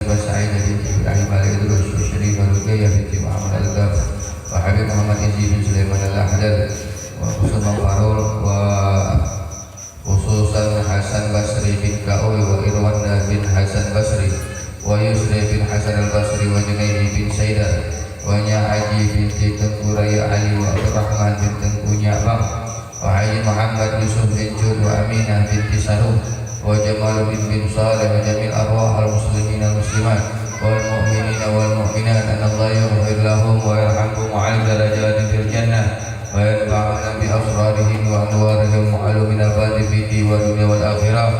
وسعيدة بنت إبراهيم الإدرس وشريفة رقية بنت محمد الغف وحبيب محمد إنجي بن سليمان الأحدر وخصوصا فارول وخصوصا حسن بصري بن كأوي وإروان بن حسن بصري ويسري بن حسن البصري وجنيد بن سيدة وnya Haji binti Tengku Raya Ali wa Abdurrahman bin Tengku Nyabang wa Haji Muhammad Yusuf bin Jud wa Aminah binti Sarum wa Jamal bin Saleh wa Jamil arwah al-muslimin al-muslimat wal mu'minin wal mu'minat an Allah yaghfir lahum wa yarhamhum wa 'ala darajatin fil jannah wa yanfa'una bi asrarihim wa anwarihim wa 'ala min al-badi fi wa dunya wal akhirah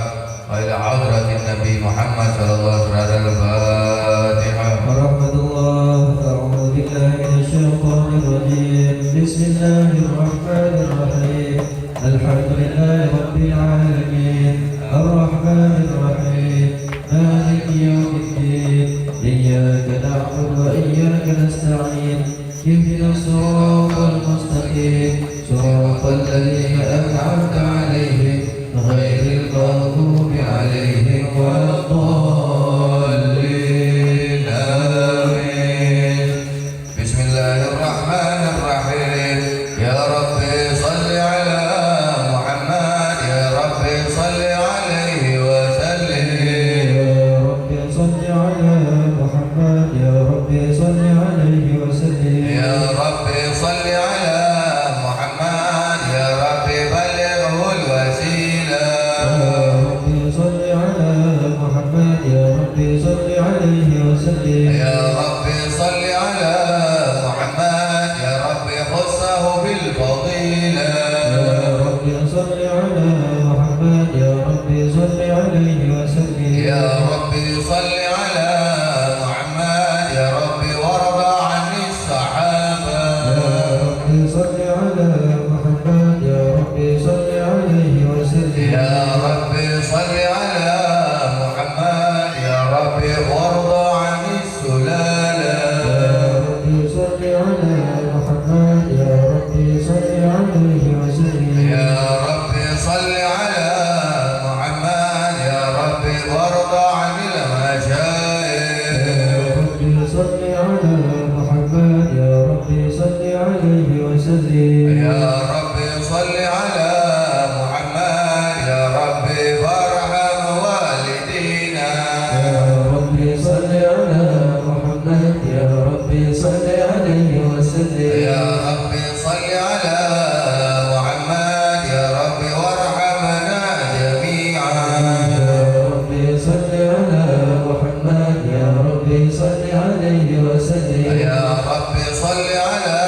wa ila hadratin Nabi Muhammad sallallahu alaihi wasallam. أعوذ بالله من الشيطان الرجيم بسم الله الرحمن الرحيم الحمد لله رب العالمين الرحمن الرحيم مالك يوم الدين إياك نعبد وإياك نستعين اهدنا الصراط المستقيم صراط الذين أنعمت عليهم غير المغضوب عليهم ولا الضالين آمين. بسم الله الرحمن الرحيم يا ربي صل على محمد يا ربي صل عليه وسلم يا ربي صل على محمد يا ربي صل عليه وسلم يا ربي صل على محمد يا ربي بلغه الوسيلة يا ربي صل على محمد يا ربي صل عليه وسلم يا ربي صل على محمد يا ربي خصه بالفضيلة يا ربي صل على محمد يا ربي صل عليه وسلم يا ربي صل على محمد يا ربي وارضى عن الصحابة يا ربي صل على محمد يا ربي صل عليه وسلم يا ربي صل على محمد يا ربي وارضى عن السلالة يا ربي صل على محمد يا ربي صل عليه وسلم يا ربي صل على محمد يا ربي وارضى عن المشايخ يا ربي صل على محمد يا ربي صل عليه وسلم يا ربي صل على محمد يا ربي وارحم والدينا يا ربي صل على محمد يا ربي صل عليه وسلم يا ربي صل على محمد يا ربي وارحمنا جميعا يا ربي صل على محمد يا ربي صل عليه وسلم يا ربي صل على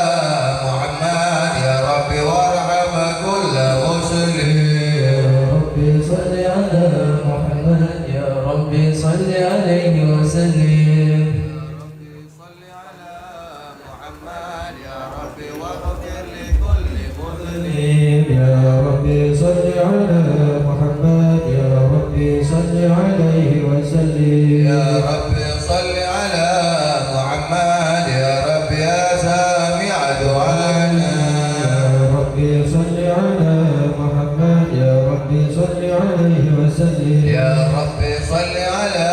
محمد يا ربي وارحم كل مسلم يا ربي صل على محمد يا ربي صل عليه وسلم صل على محمد يا ربي واغفر لكل مذنب يا ربي صل على محمد يا ربي صل عليه وسلم يا ربي صل على محمد يا ربي يا سامع دعانا يا ربي صل على محمد يا ربي صل عليه وسلم يا ربي صل على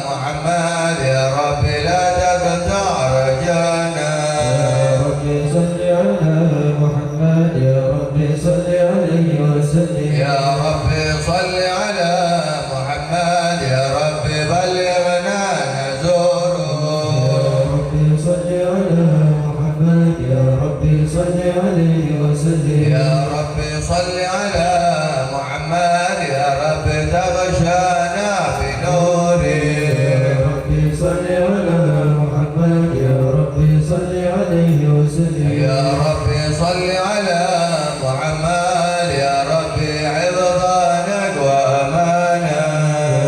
محمد يا ربي لا تقطع رجانا يا ربي صل على محمد يا ربي صل عليه وسلم يا ربي صل على محمد يا ربي بلغنا نزوره يا ربي صل على محمد يا ربي صل عليه وسلم يا ربي صل على محمد يا ربي تغشانا بنوره يا ربي صل على محمد يا ربي صل عليه وسلم يا ربي صل على محمد يا ربي حفظانك وأمانا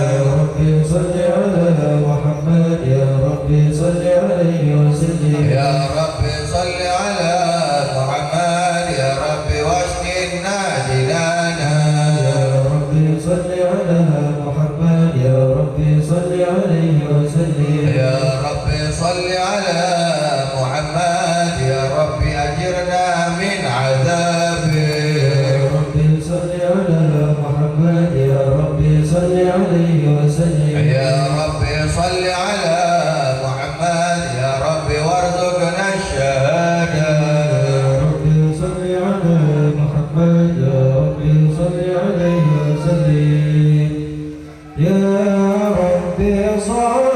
يا ربي صل على محمد يا ربي صل عليه وسلم يا ربي صل على محمد يا ربي واشكنا جنانا يا ربي صل على محمد يا ربي صل عليه وسلم يا ربي صل على محمد يا ربي أجرنا من عذابه يا ربي صل على محمد يا ربي صل عليه وسلم يا ربي صل على محمد يا رب وارزقنا الشهادة يا رب صل على محمد يا رب صل عليه وسلم يا رب صل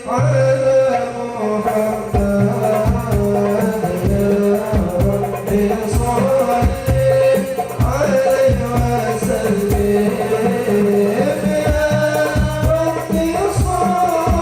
على محمد يا رب صل عليه وسلم يا رب صل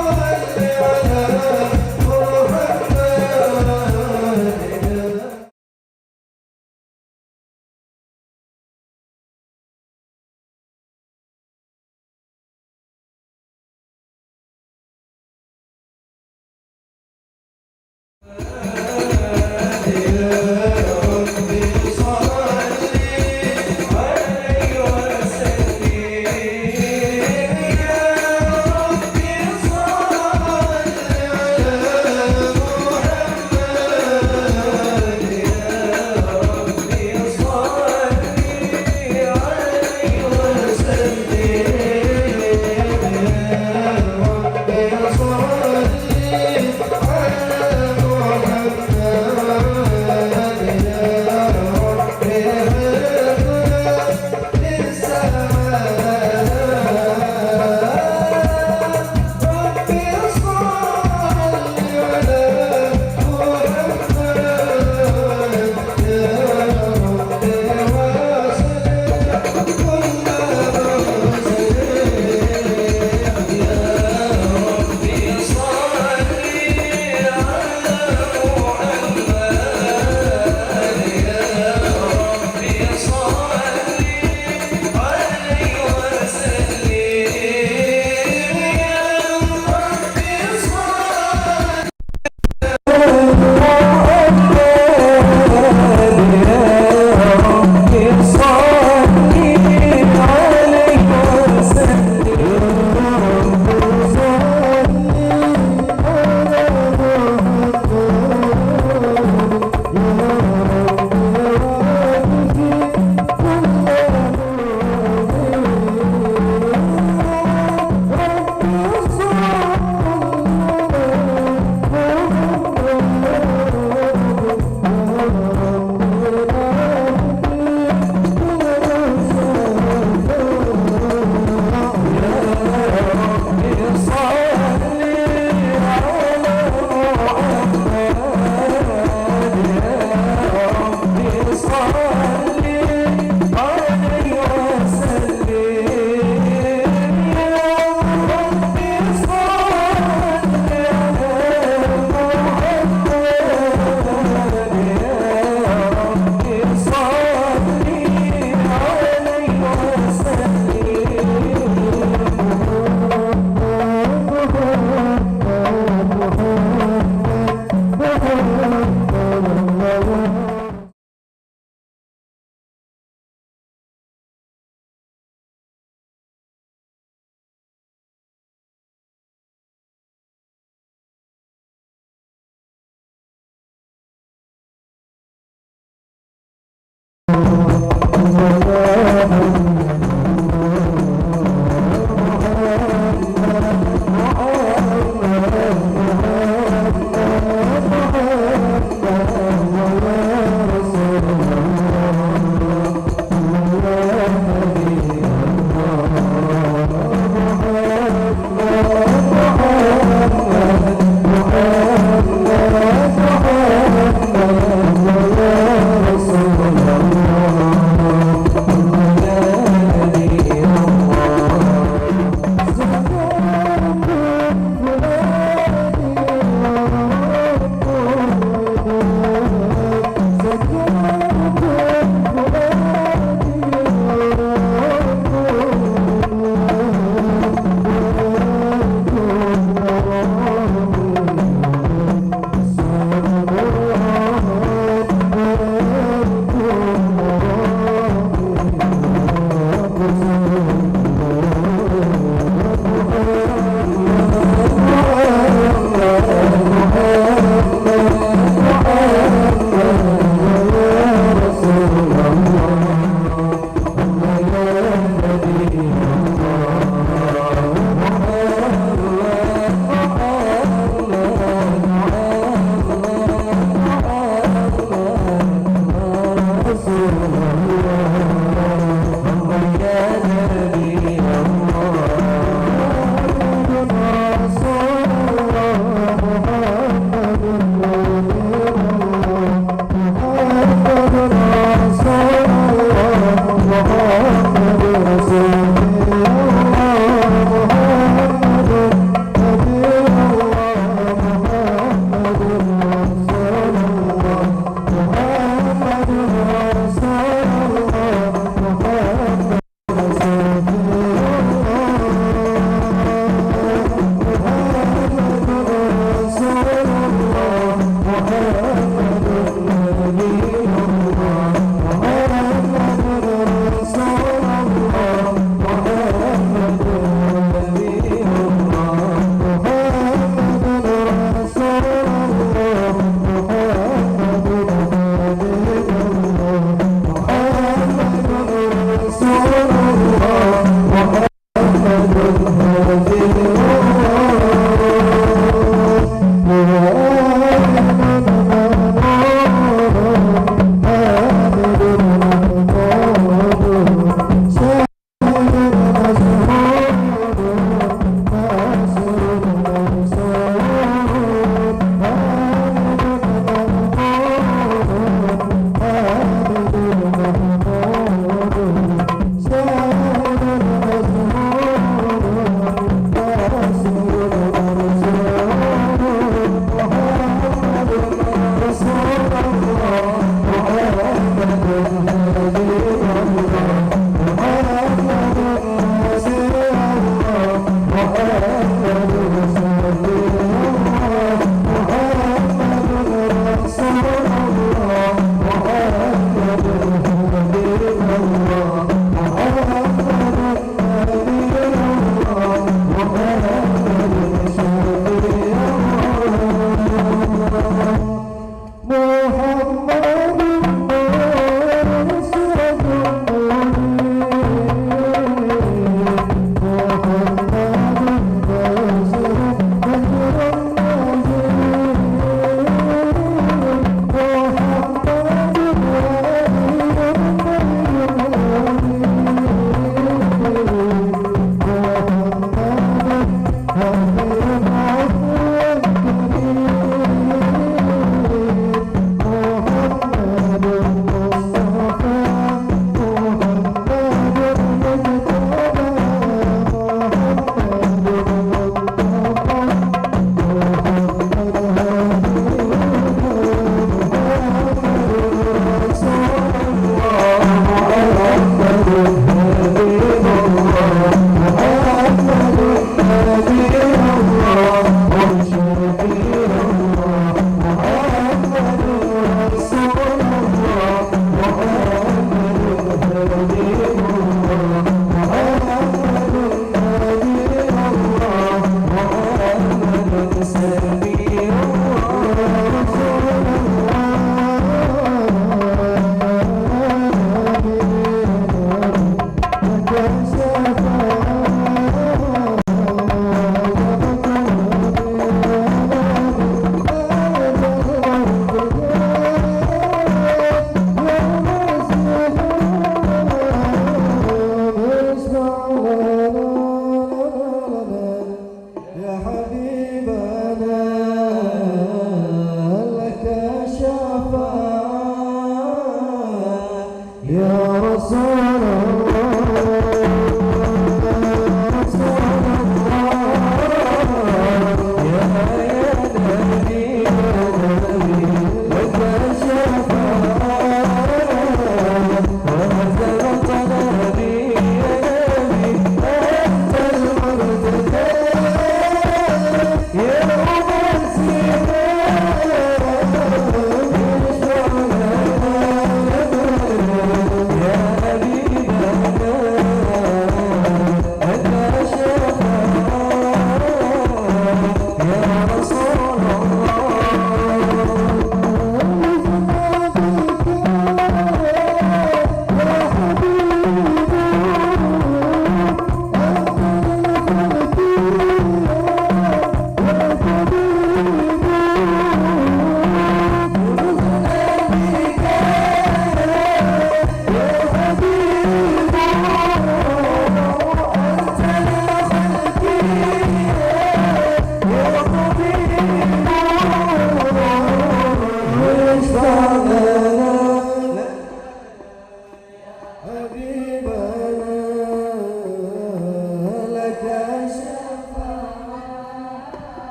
حبيبنا لك شفاعة يا رسول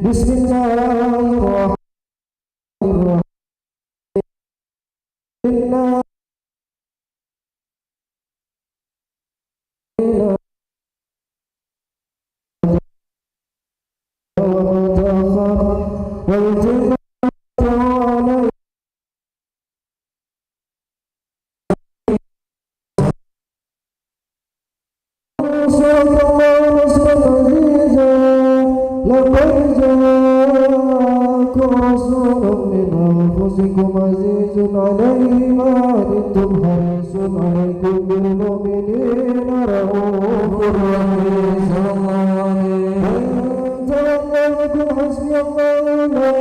بسم الله الرحمن الرحيم إنا عزيز عليه ما عنتم حريص عليكم بالمؤمنين رؤوف رحيم صلى الله عليه وسلم حسبي الله لا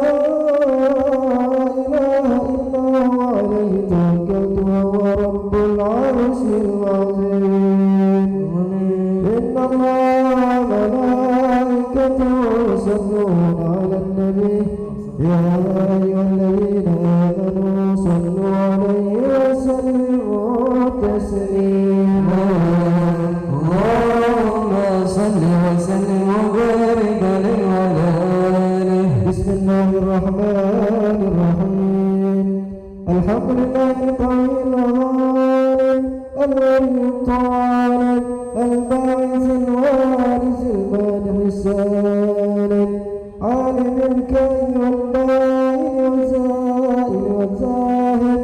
إله إلا هو عليه توكلت وهو رب العرش العظيم إن الله وملائكته يصلون على النبي يا أيها الذين آمنوا صلوا عليه وسلموا تسليما اللهم صل وسلم وبارك عليه وعلى آله بسم الله الرحمن الرحيم الحمد لله طويل الغالب الولي الطالب الباعث الوارث المانع السالم عالم الكون والبائن والزائل والزاهد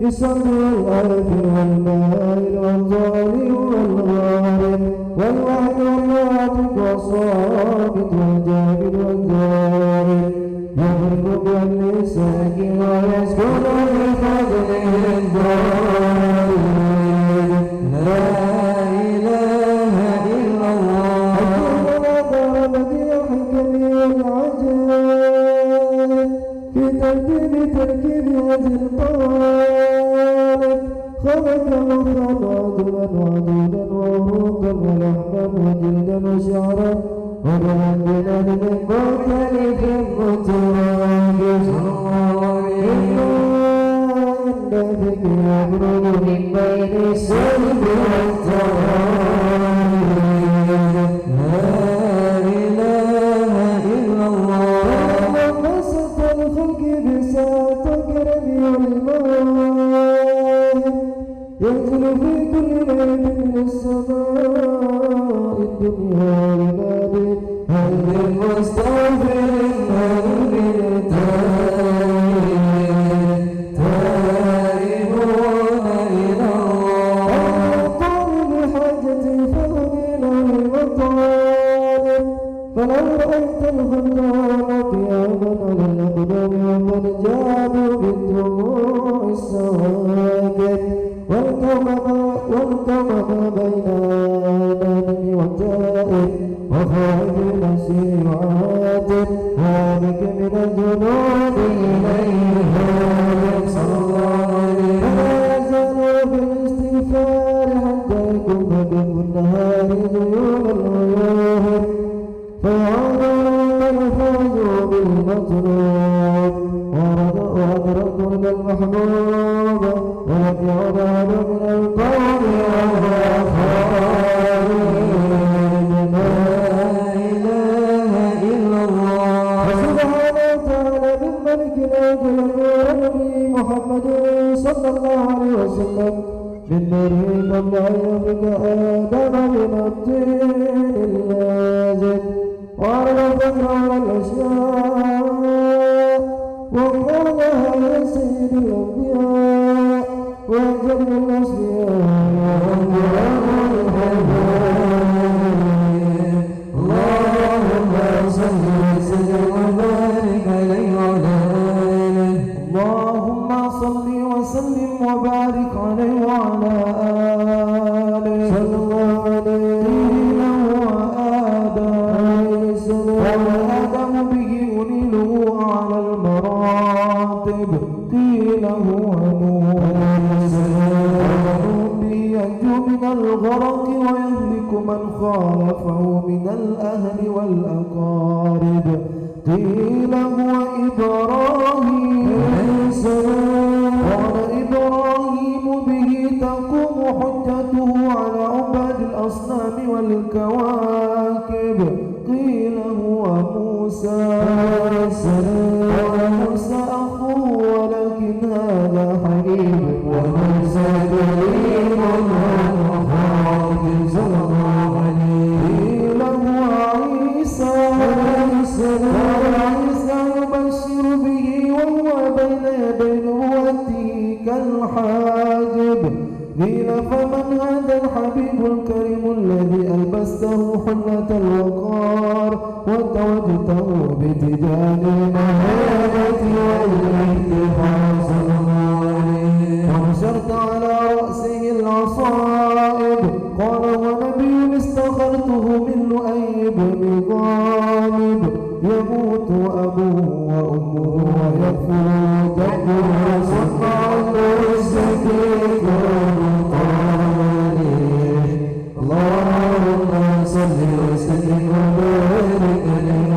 يصلي الغافل والمائل والظالم والغارب والوحد والناطق والصامت والجابر والضارب يغرق بالمساك ويسكن بفضله الضالين لا إله إلا الله حكيم بديع كبير العجائب في تركيب هذه الطالب خلق مخا وعضلا وعدودا وعروقا ولحما وجلدا وشعرا وبعدنا من مختلف مترابط إن ذكر يبرد من بين السلب والتراب لا إله إلا الله وسط الخلق بساط كرمي والماء ينزل في كل ليلة من السماء الدنيا عبادي هل من مستغفر هل من تائبون إلى الله طالب حاجتي فأمين للمطالب فلو رأيت الخدام قياما على الأقدام وقد جادوا بالدموع السواكب والكوم ما بين آدم وتائب وخارج نفسي يعاتب هالك من الجنود إليه صلى الله عليه فلا يزال بالاستغفار حتى يكون بين النهار ذيول العيون فيعودون الفوز بالمطلوب وأدركوا المحبوب ولم يعود من القوم وهو خالد لا إله إلا الله سبحانه وتعالى من ملكنا ونبي محمد صلى الله عليه وسلم من نوره قبل أن يخلق آدم من الطين اللازم وعلى الفجر والأشياء وقالها يا سيد الأنبياء وأجل الأصفياء والقرآن الحبيب اللهم صل وسلم وبارك عليه وعلى آله اللهم صل وسلم وبارك عليه وعلى آله صلى الله عليه وآدم به أنيله على المراتب قيل هو نوح به ينجو من الغرق ويهلك من خالفه من الأهل والأقارب قيل هو إبراهيم قال إبراهيم به تقوم حجته على عباد الأصنام والكواكب قيل هو موسى وموسى أخوه ولكن هذا حبيب وموسى كريم وخالد صلى الله عليه قيل هو عيسى يبشر به وهو بين يدي نبوته كالحاجب قيل فمن هذا الحبيب الكريم الذي ألبسته حلة الوقار وتوجته بتجاه المهابة والاحتفال صلى الله عليه ونشرت على رأسه العصائب قال ونبي استخرته من لؤي بن غالب يموت أبوه وأمه ويكفر جده وصنع الزكيك اللهم صل وسلم وبارك عليه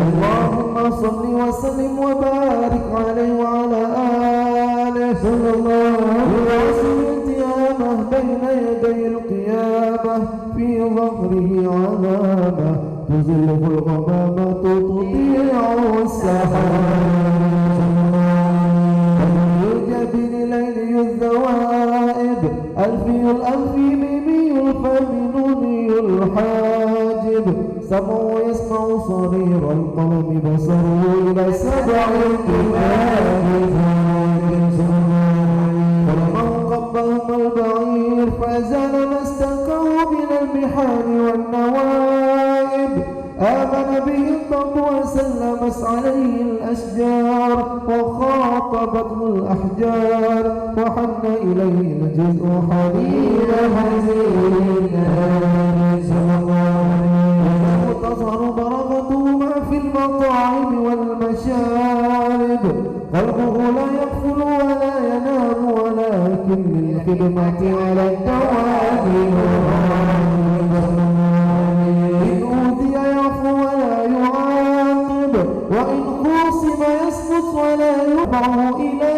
اللهم صل وسلم وبارك عليه وعلى آله صلى الله عليه وسلم بين يدي القيامة في ظهره علامة تزلف الغمامة تطيع السحاب يجبن ليلي الذوائب ألفي الألفي ميمي الفم نوني الحاجب سمع يسمع صغير القلم بصره إلى سبع الكتاب ولمن قبهم البعير فزال ما استكوا من المحان والنوائب آمن به الضب وسلمت عليه الأشجار وخاطبته الأحجار وحن إليه الجزء حنين هزيل صلى الله عليه تظهر بركته ما في المطاعم والمشارب قلبه لا يغفل ولا ينام ولكن للخدمة على الدوام إن أوذي يعفو ولا يعاقب وإن خُوصِم يسكت ولا يرفع إلى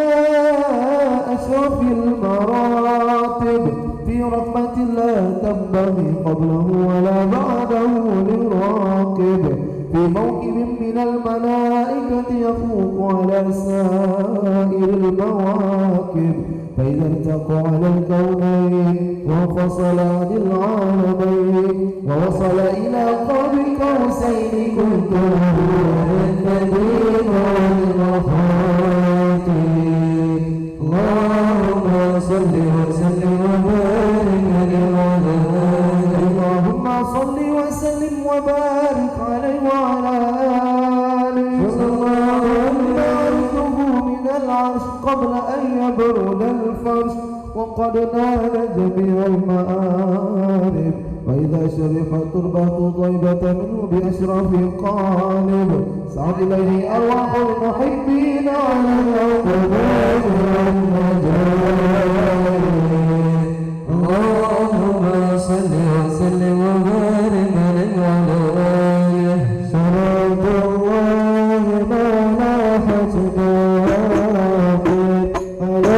أشرف المراتب في رحمة لا تنبغي قبله ولا بعده لراقب في موكب من الملائكة يفوق على سائر المواكب فإذا ارتقى على الكونين وانفصل عن العالمين ووصل إلى قاب قوسين كنت النبي والمخاطب. اللهم صل وسلم وبارك على اللهم صل وسلم وبارك عليه وعلى آله وعرضه من العرش قبل أن يبرد الفرش وقد نال جميع المآرب وإذا شرفت تربة طيبة منه بأشرف القالب سعد إليه أرواح المحبين على الأقدام والمجاهد. اللهم صل وسلم وبارك عليه وعلى آله صلاة الله ما لاحت باقٍ على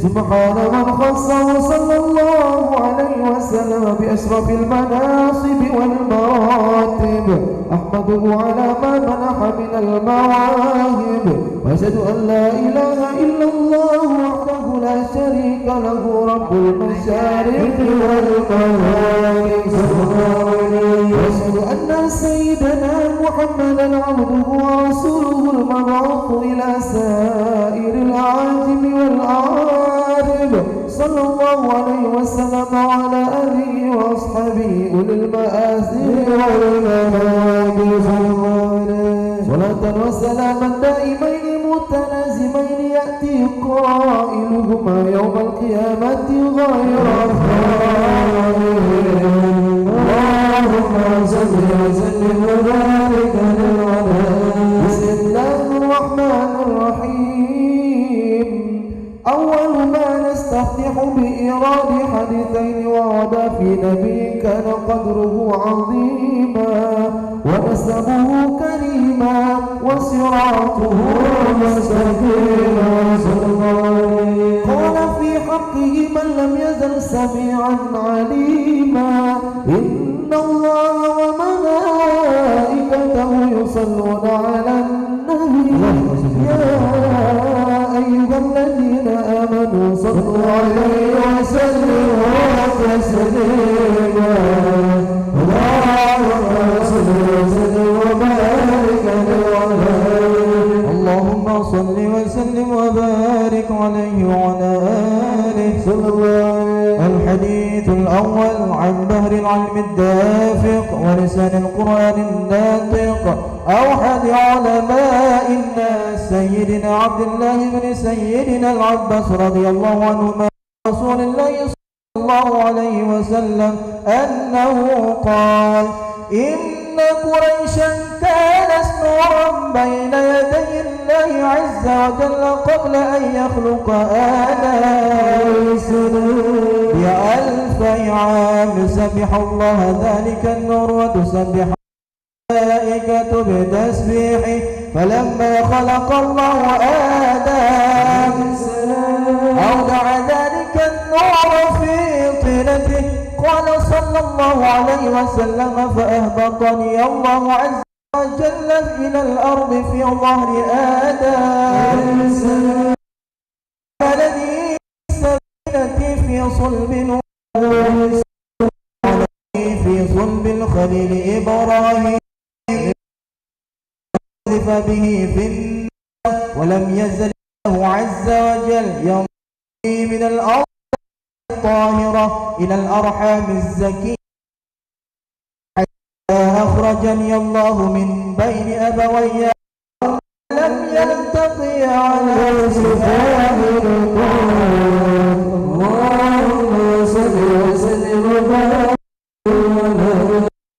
سبحان من خصه صلى الله عليه وسلم بأشرف المناصب والمراتب أحمده على ما منح من المواهب وأشهد أن لا إله إلا الله وحده لا شريك له رب المشارق والمغارب وأشهد أن سيدنا محمدا عبده ورسوله المبعوث إلى سائر الأعاجم والأعارب صلى الله عليه وسلم وعلى آله وأصحابه أولي المآسي والمناقب صلاة وسلاما دائمين متلازمين يأتي قائلهما يوم القيامة غير اللهم صل وسلم وبارك على بسم الله الرحمن الرحيم. أول ما نستفتح بإيراد حديثين وردا في نبي كان قدره عظيما ونسبه كريما وصراطه مستقيما قال في حقه من لم يزل سميعا عليما إن الله وملائكته يصلون على النبي يا أيها الذين آمنوا صلوا عليه وسلموا تسليما اللهم صل وسلم وبارك عليه اللهم صل وسلم وبارك عليه وعلى آله صلى الله عليه. الحديث الأول عن بهر العلم الدافق ولسان القرآن الناطق أوحد علماء الناس سيدنا عبد الله بن سيدنا العباس رضي الله عنهما رسول الله صلى الله عليه وسلم أنه قال إن قريشا كانت نورا بين يدي الله عز وجل قبل أن يخلق آدم بألف عام يسبح الله ذلك النور وتسبح الملائكة بتسبيحه فلما خلق الله آدم أودع ذلك النور في قال صلى الله عليه وسلم فأهبطني الله عز وجل إلى الأرض في ظهر آدم الذي سبيلتي في صلب الخليل إبراهيم قذف به في النار ولم يزل الله عز وجل يمضي من الأرض الطاهرة إلى الأرحام الزكية حتى أخرجني الله من بين أبوي لم يلتقي على سفاه اللهم صل وسلم وبارك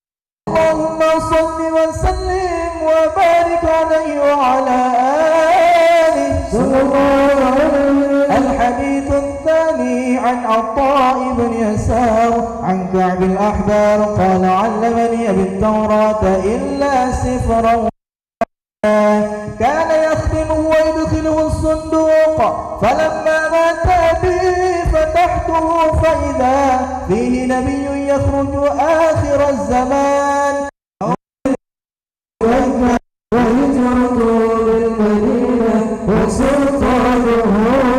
اللهم صل وسلم وبارك عليه وعلى آله صلى الله عليه وسلم. الحديث الثاني عن عطاء بن يسار عن كعب الأحبار قال علمني بالتوراة إلا سفرا كان يختمه ويدخله الصندوق فلما مات أبي فتحته فإذا فيه نبي يخرج آخر الزمان وهجرته بالمدينة وسلطانه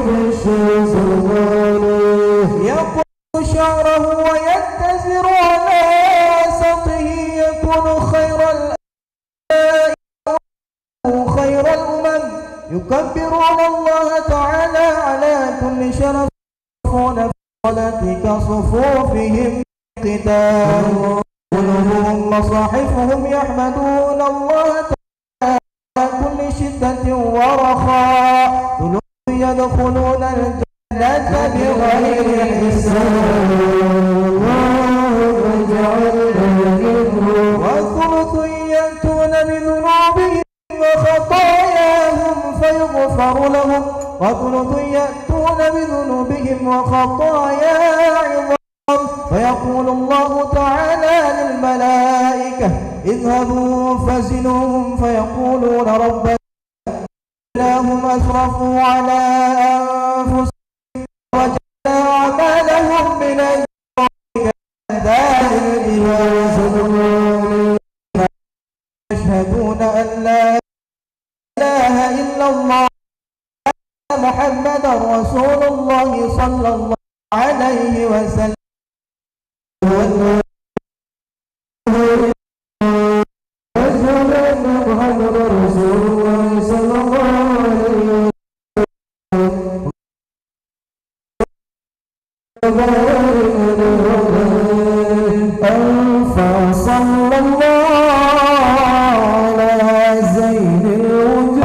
بالشيطان يقول شعره ويتزر على سطه يكون خير الأمم يكبرون الله تعالى على كل شرف في الصلاة كصفوفهم قتال قلوبهم مصاحفهم يحمدون الله تعالى على كل شدة ورخاء ثلث يدخلون الجنة بغير حساب اللهم اجعلنا منهم وثلث يأتون بذنوبهم وخطاياهم فيغفر لهم وثلث يأتون بذنوبهم وخطايا عظام فيقول الله تعالى للملائكة اذهبوا فزنوهم فيقولون ربنا إنهم أسرفوا على أنفسهم وجعلنا أعمالهم من ذلك يشهدون أن لا إله إلا الله محمد رسول الله صلى الله عليه وسلم أشهد أن محمد رسول الله صلى الله عليه وسلم فصلى الله على زين الوجود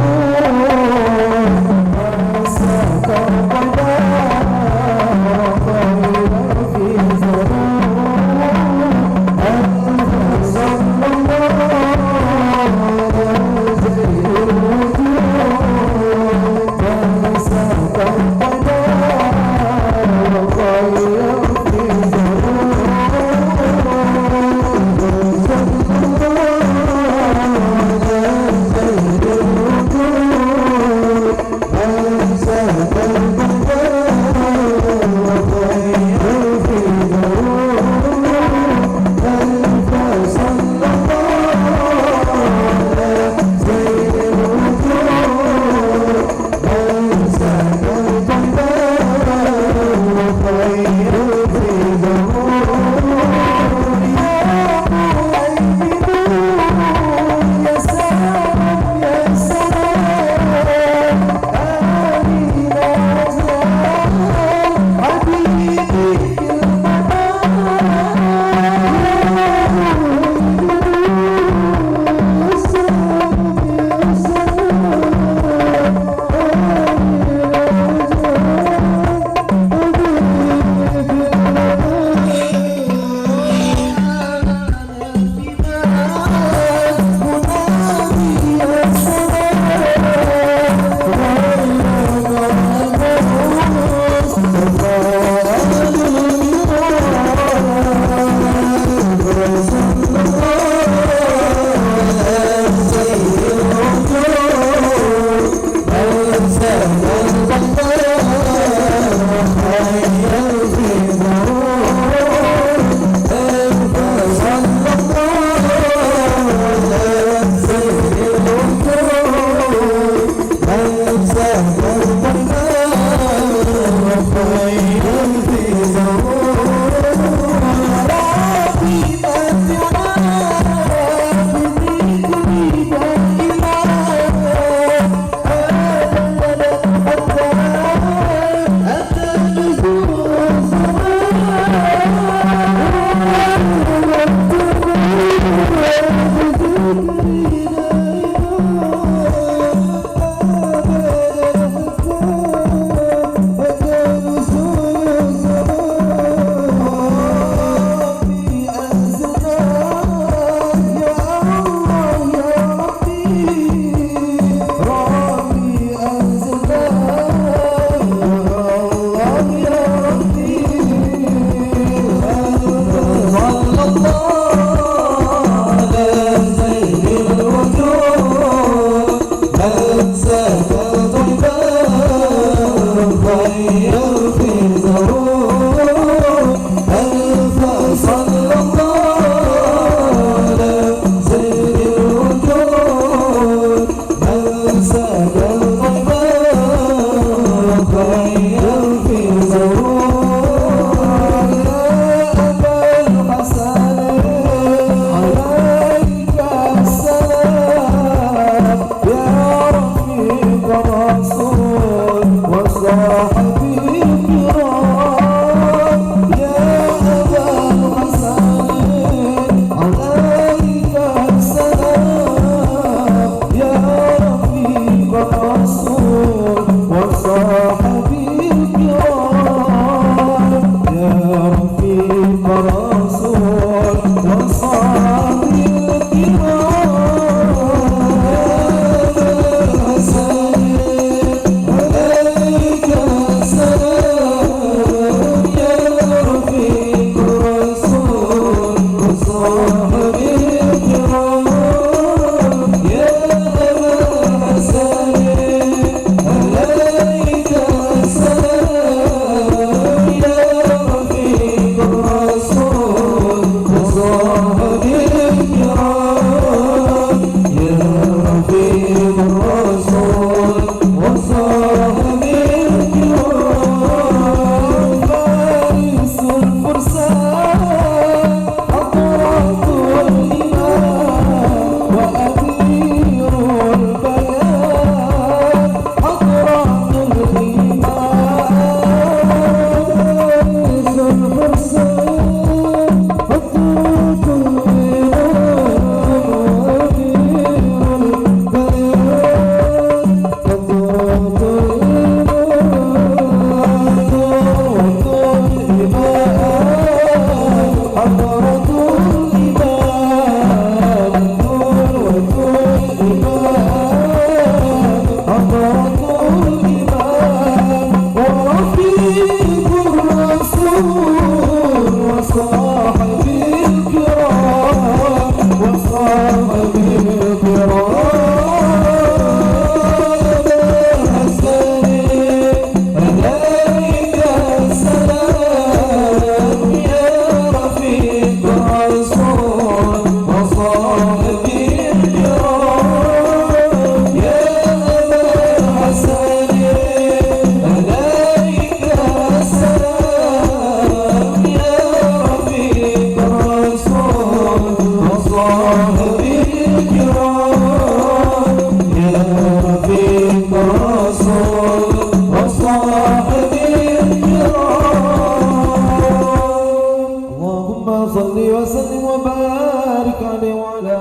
وسلم وبارك عليه وعلى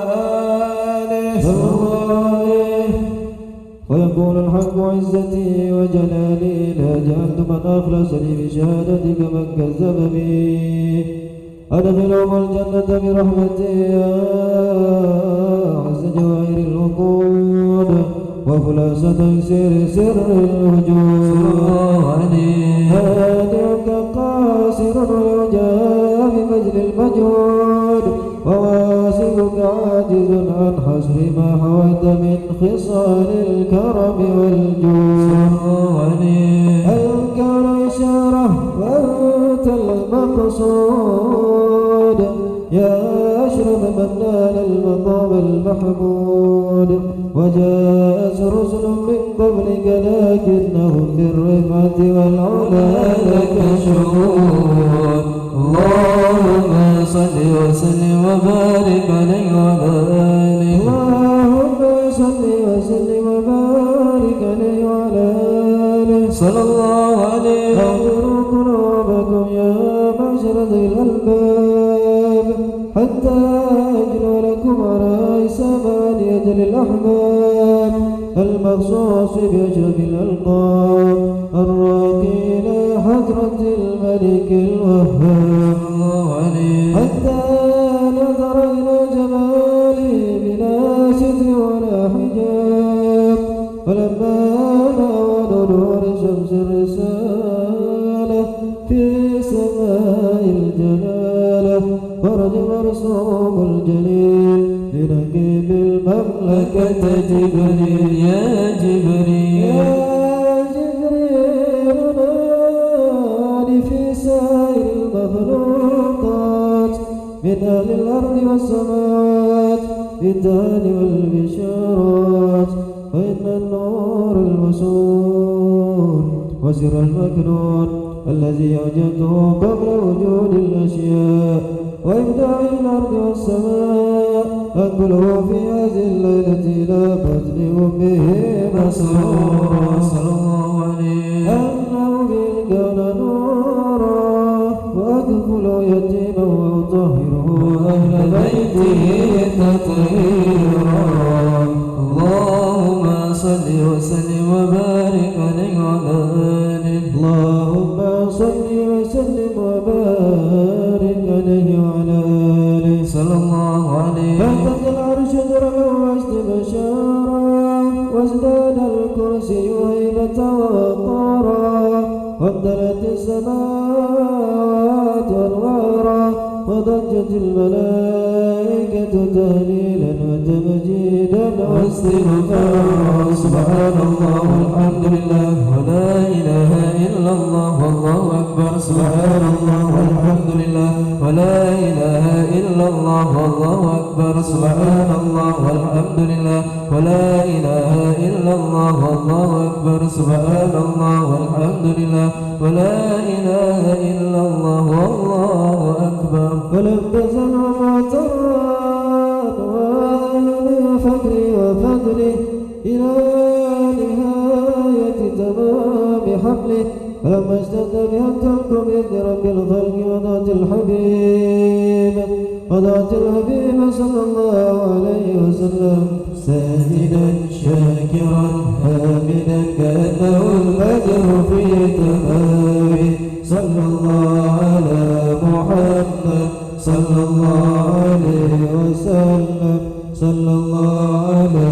آله ويقول الحق عزتي وجلالي لا جعلت من أخلصني بشهادتك من كذب بي أدخلهم الجنة برحمتي يا عز جواهر الوقود وخلاصة سر الوجود هادئك قاصر الوجاه بمجل المجهود وواسبك عاجز عن حصر ما حويت من خصال الكرم والجود أنت الإشارة وأنت المقصود يا أشرف من نال المقام المحمود وجاءت رسل من قبلك لكنهم بالرفعة والعلا لك شهود اللهم صل وسلم وبارك عليه وعلى آله اللهم صل وسلم وبارك عليه وعلى آله صلى الله عليه اغفروا قلوبكم يا معشر ذي الألباب حتى أجلو لكم عرائس ثمانية الأحباب المخصوص بأشرف الألقاب الراقي إلى حضرة الملك الوهاب حتى نظر إلى جماله بلا ستر ولا حجاب ولما نور نور شمس الرسالة في سماء الجلالة خرج مرسوم الجليل لنقيب المملكة جبريل يا جبريل نادي في سائر المخلوقات من أهل الأرض والسماوات بالدهن والبشارات فإن النور المسؤول وسر المكنون الذي أوجدته قبل وجود الأشياء وإبداع الأرض والسماء أنقله في هذه الليلة إلى بطن أمه مسرورا صلى الله عليه أنه بالكون نورا وأدخل يتيما وأطهره أهل بيته تطهيرا اللهم صل وسلم وبارك عليه وعلى آله اللهم صل وسلم وبارك عليه وعلى آله صلى الله عليه فاهتز العرش دربا واستبشارا وازداد الكرسي هيبة ووقارا وامتلأت السماوات أنوارا وضجت الملائكة تهليلا وتمجيدا واستغفارا سبحان الله والحمد لله ولا إله إلا الله والله أكبر سبحان الله والحمد لله ولا إله إلا الله والله أكبر سبحان الله والحمد لله ولا إله إلا الله والله أكبر سبحان الله والحمد لله ولا إله إلا الله والله أكبر فلم تزل ومعترات فقري وفضلي إلى نهاية تمام حمله فلما اشتد بها التلك بيد رب الخلق وضعت الحبيب صلى الله عليه وسلم ساجدا شاكرا حامدا كأنه الفجر في تمامه صلى الله على محمد صلى الله عليه وسلم صلى الله على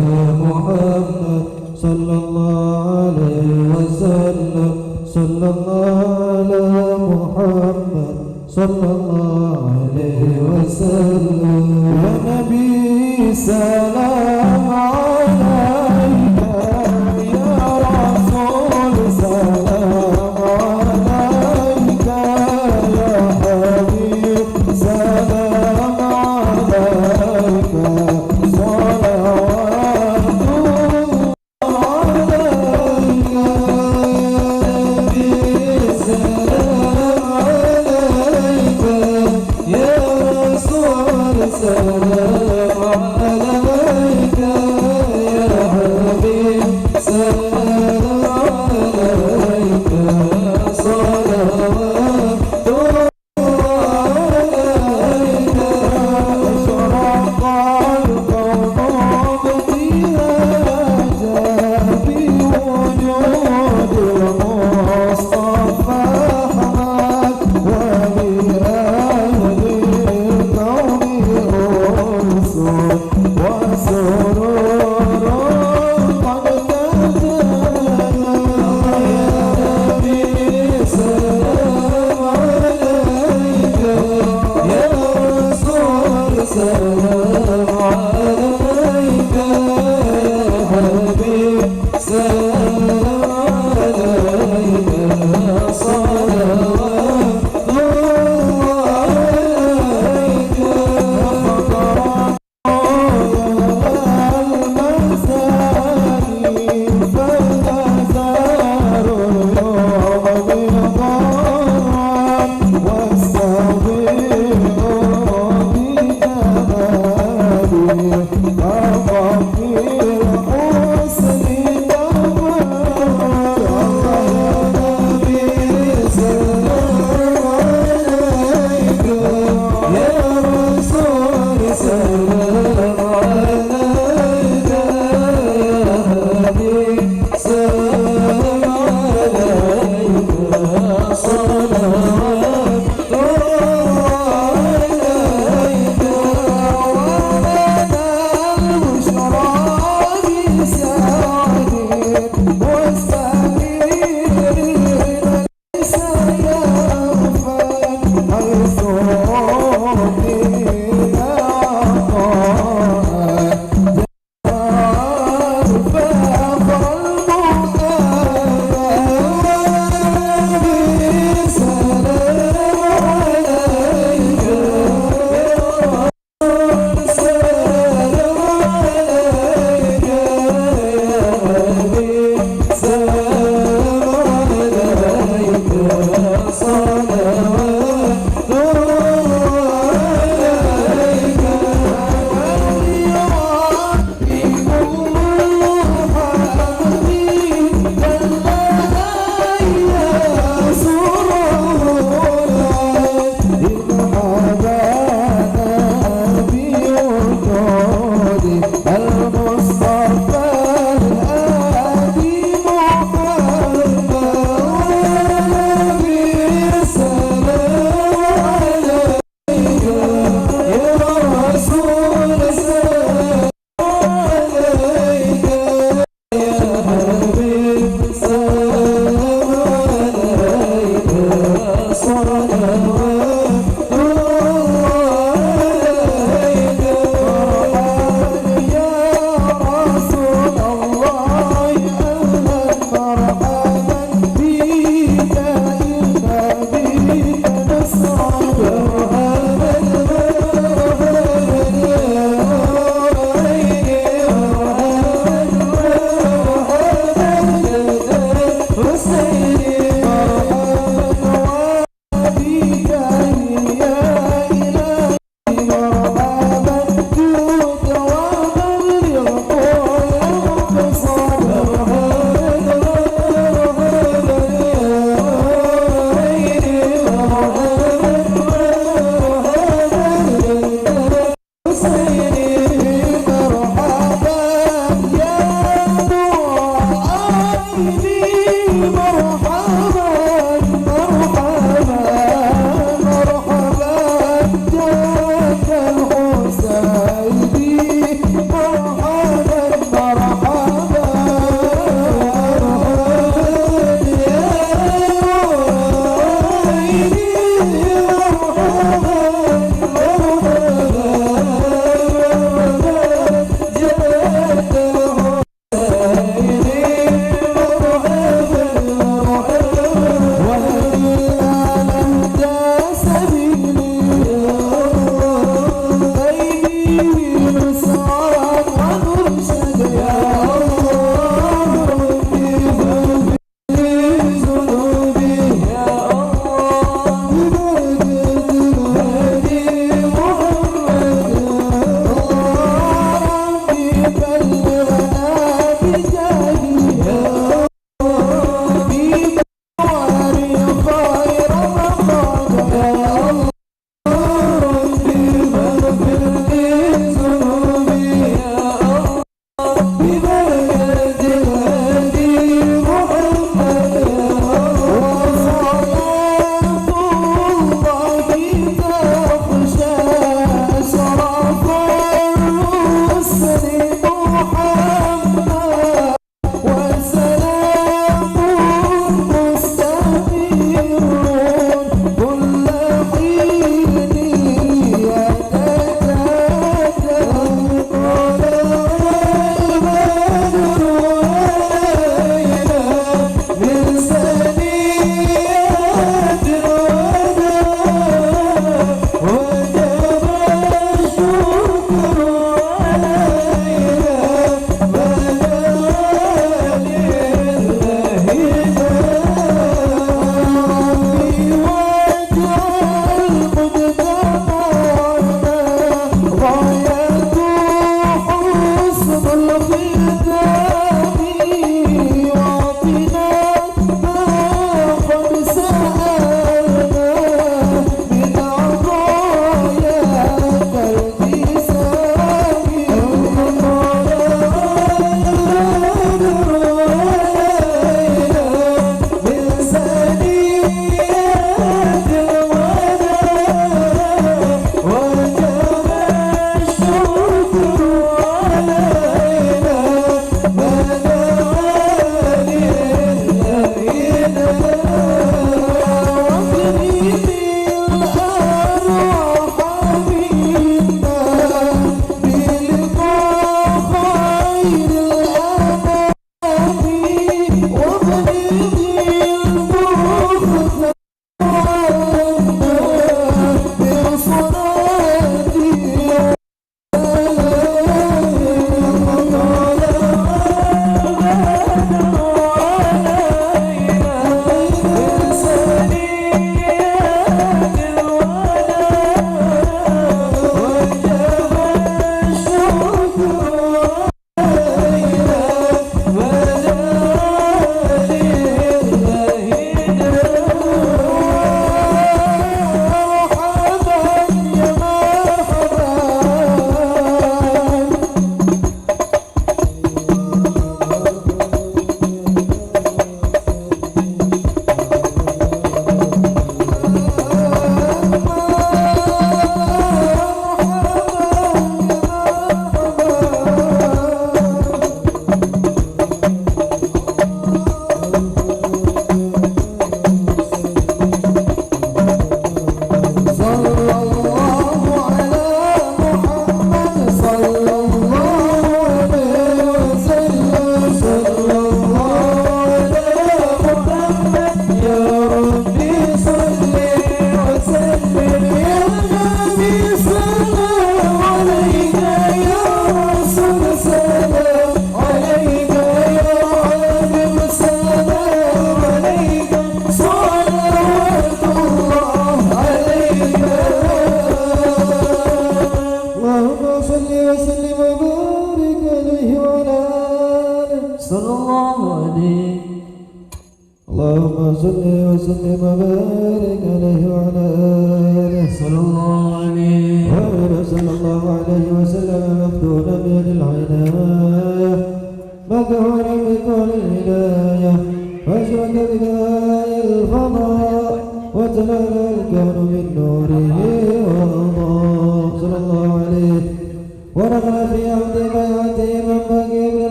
محمد صلى الله عليه وسلم صلى الله على محمد صلى الله عليه وسلم يا نبي سلام عليك يا رسول سلام عليك يا حبيب سلام عليك صلوات الله عليك سلام عليك السلام عليك يا حبيب سلام عليك صلوات الله عليك واستغفر ربك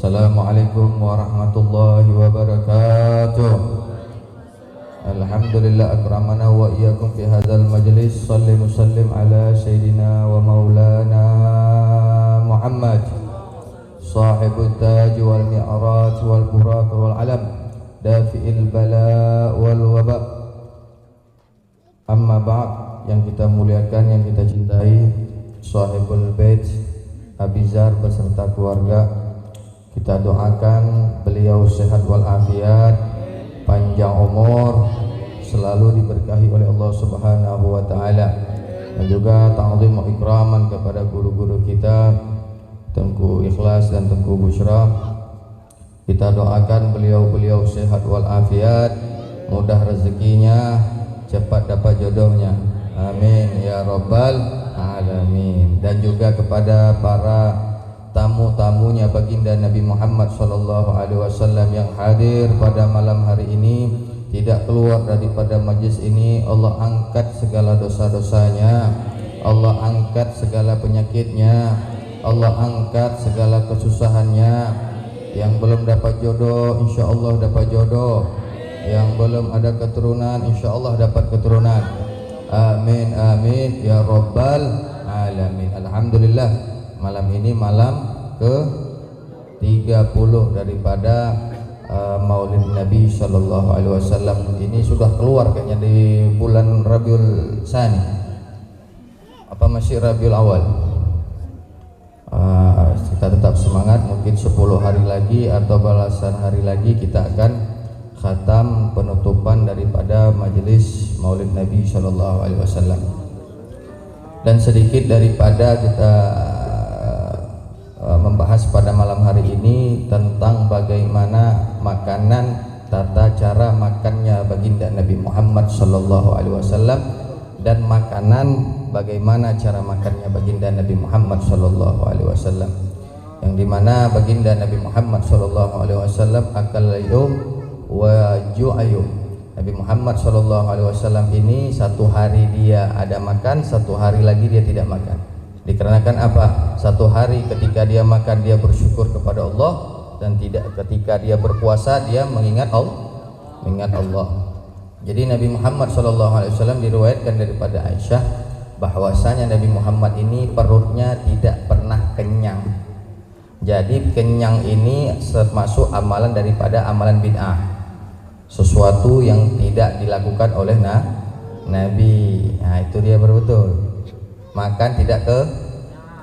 Assalamualaikum warahmatullahi wabarakatuh. Alhamdulillah akramana wa iyyakum fi hadzal majlis. Shalli musallim ala sayyidina wa maulana Muhammad sahibut taj wal mi'raj wal buraq wal alam dafi'il bala wal waba. Amma ba'd, yang kita muliakan, yang kita cintai, sahibul bait Abizar beserta keluarga, kita doakan beliau sehat walafiat, panjang umur, selalu diberkahi oleh Allah Subhanahu wa taala. Dan juga ta'zim wa ikraman kepada guru-guru kita, Tengku Ikhlas dan Tengku Busyra. Kita doakan beliau-beliau sehat walafiat, mudah rezekinya, cepat dapat jodohnya. Amin ya rabbal alamin. Dan juga kepada para tamu-tamunya baginda Nabi Muhammad sallallahu alaihi wasallam yang hadir pada malam hari ini, tidak keluar daripada majlis ini, Allah angkat segala dosa-dosanya, Allah angkat segala penyakitnya, Allah angkat segala kesusahannya. Yang belum dapat jodoh, insya Allah dapat jodoh. Yang belum ada keturunan, insya Allah dapat keturunan. Amin amin ya rabbal alamin. Alhamdulillah, malam ini malam ke 30 daripada Maulid Nabi Sallallahu Alaihi Wasallam. Ini sudah keluar kayaknya di bulan Rabiul Tsani. Apa masih Rabiul Awal? Kita tetap semangat. Mungkin 10 hari lagi atau belasan hari lagi kita akan khatam penutupan daripada majelis Maulid Nabi Sallallahu Alaihi Wasallam. Dan sedikit daripada kita membahas pada malam hari ini tentang bagaimana makanan, tata cara makannya baginda Nabi Muhammad Sallallahu Alaihi Wasallam, dan makanan bagaimana cara makannya baginda Nabi Muhammad sallallahu alaihi wasallam, yang dimana baginda Nabi Muhammad sallallahu alaihi wasallam akal yum wa ju'ayum. Nabi Muhammad sallallahu alaihi wasallam ini satu hari dia ada makan, satu hari lagi dia tidak makan. Dikarenakan apa? Satu hari ketika dia makan dia bersyukur kepada Allah, dan tidak ketika dia berpuasa dia mengingat Allah. Jadi Nabi Muhammad SAW diriwayatkan daripada Aisyah bahwasanya Nabi Muhammad ini perutnya tidak pernah kenyang. Jadi kenyang ini termasuk amalan daripada amalan bid'ah, sesuatu yang tidak dilakukan oleh Nabi. Nah itu dia betul, makan tidak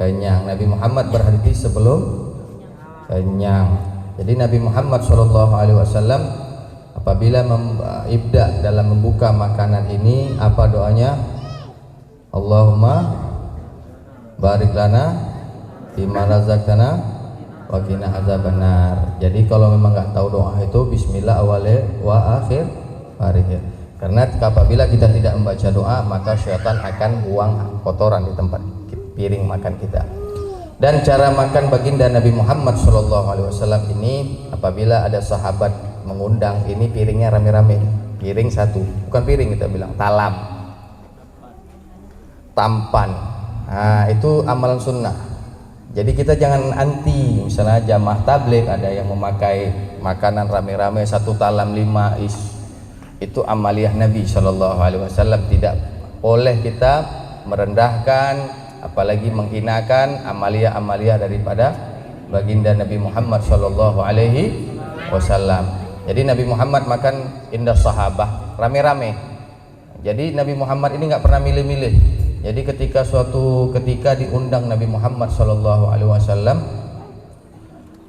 kenyang. Nabi Muhammad berhenti sebelum kenyang. Jadi Nabi Muhammad SAW apabila ibda dalam membuka makanan ini, apa doanya? Allahumma barik lana bima razaqtana wa qina azabannar. Jadi kalau memang nggak tahu doa itu bismillah awalnya wa akhir. Karena apabila kita tidak membaca doa, maka syaitan akan buang kotoran di tempat piring makan kita. Dan cara makan baginda Nabi Muhammad SAW ini, apabila ada sahabat mengundang, ini piringnya rame-rame, piring satu, bukan piring kita bilang, tampan. Nah itu amalan sunnah. Jadi kita jangan anti, misalnya jamaah tabligh ada yang memakai makanan rame-rame satu talam 5 is, itu amaliyah Nabi SAW. Tidak boleh kita merendahkan apalagi menghinakan amaliyah daripada baginda Nabi Muhammad SAW. Jadi Nabi Muhammad makan indah sahabah rame-rame. Jadi Nabi Muhammad ini nggak pernah milih-milih. Jadi ketika diundang Nabi Muhammad SAW,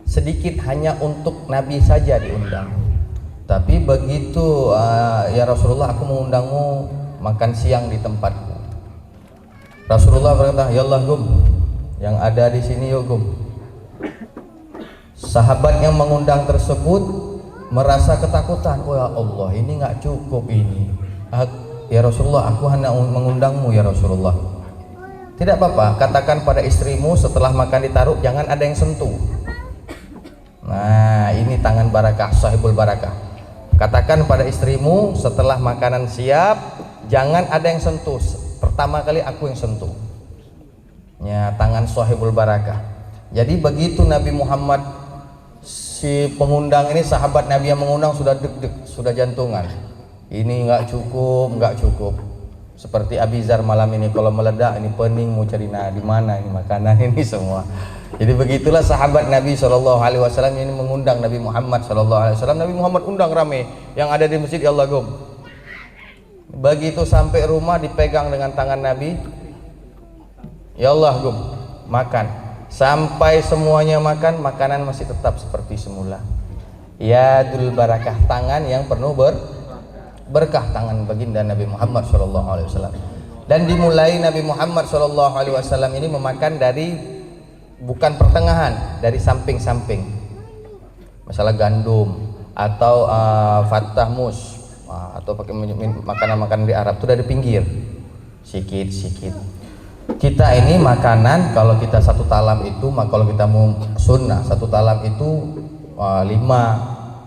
sedikit hanya untuk Nabi saja diundang. Tapi begitu ya Rasulullah, aku mengundangmu makan siang di tempatku. Rasulullah berkata, ya Allah gum, yang ada di sini yo gum. Sahabat yang mengundang tersebut merasa ketakutan, oh ya Allah ini nggak cukup ini. Ya Rasulullah, aku hanya mengundangmu ya Rasulullah. Tidak apa-apa, katakan pada istrimu setelah makan ditaruh jangan ada yang sentuh. Nah ini tangan barakah, sahibul barakah. Katakan pada istrimu setelah makanan siap jangan ada yang sentuh. Pertama kali aku yang sentuh. Ya tangan sahibul barakah. Jadi begitu Nabi Muhammad, si pengundang ini, sahabat Nabi yang mengundang sudah deg-deg, sudah jantungan. Ini nggak cukup. Seperti Abizar malam ini kalau meledak ini pening mau cari di mana ini makanan ini semua. Jadi begitulah sahabat Nabi SAW ini mengundang Nabi Muhammad SAW. Nabi Muhammad undang rame yang ada di masjid, ya Allah gum. Begitu sampai rumah dipegang dengan tangan Nabi, ya Allah gum, makan. Sampai semuanya makan, makanan masih tetap seperti semula. Yadul barakah, tangan yang penuh berkah, tangan baginda Nabi Muhammad SAW. Dan dimulai Nabi Muhammad SAW ini memakan dari bukan pertengahan, dari samping-samping. Masalah gandum atau fatah mus atau pakai makanan-makanan di Arab itu dari pinggir, sikit-sikit. Kita ini makanan kalau kita satu talam itu, kalau kita mau sunnah satu talam itu 5.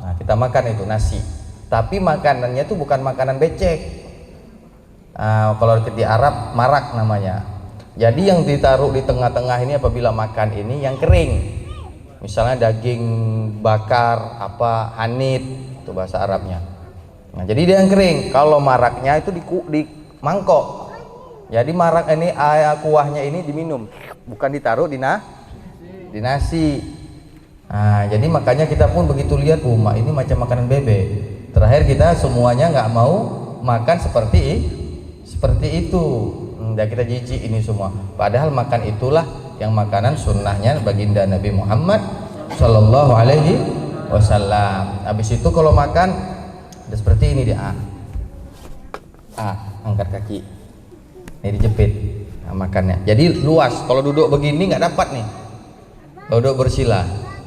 Nah kita makan itu nasi. Tapi makanannya itu bukan makanan becek. Kalau di Arab marak namanya. Jadi yang ditaruh di tengah-tengah ini apabila makan ini yang kering. Misalnya daging bakar apa hanit itu bahasa Arabnya. Nah jadi dia yang kering. Kalau maraknya itu di mangkok. Jadi marak ini kuahnya ini diminum, bukan ditaruh di nasi. Nah, jadi makanya kita pun begitu lihat, ini macam makanan bebek. Terakhir kita semuanya nggak mau makan seperti itu. Dan kita jijik ini semua. Padahal makan itulah yang makanan sunnahnya baginda Nabi Muhammad Sallallahu Alaihi Wasallam. Habis itu kalau makan udah seperti ini dia. Angkat kaki. Ini dijepit makannya. Jadi luas. Kalau duduk begini nggak dapat nih. Kalau duduk bersila.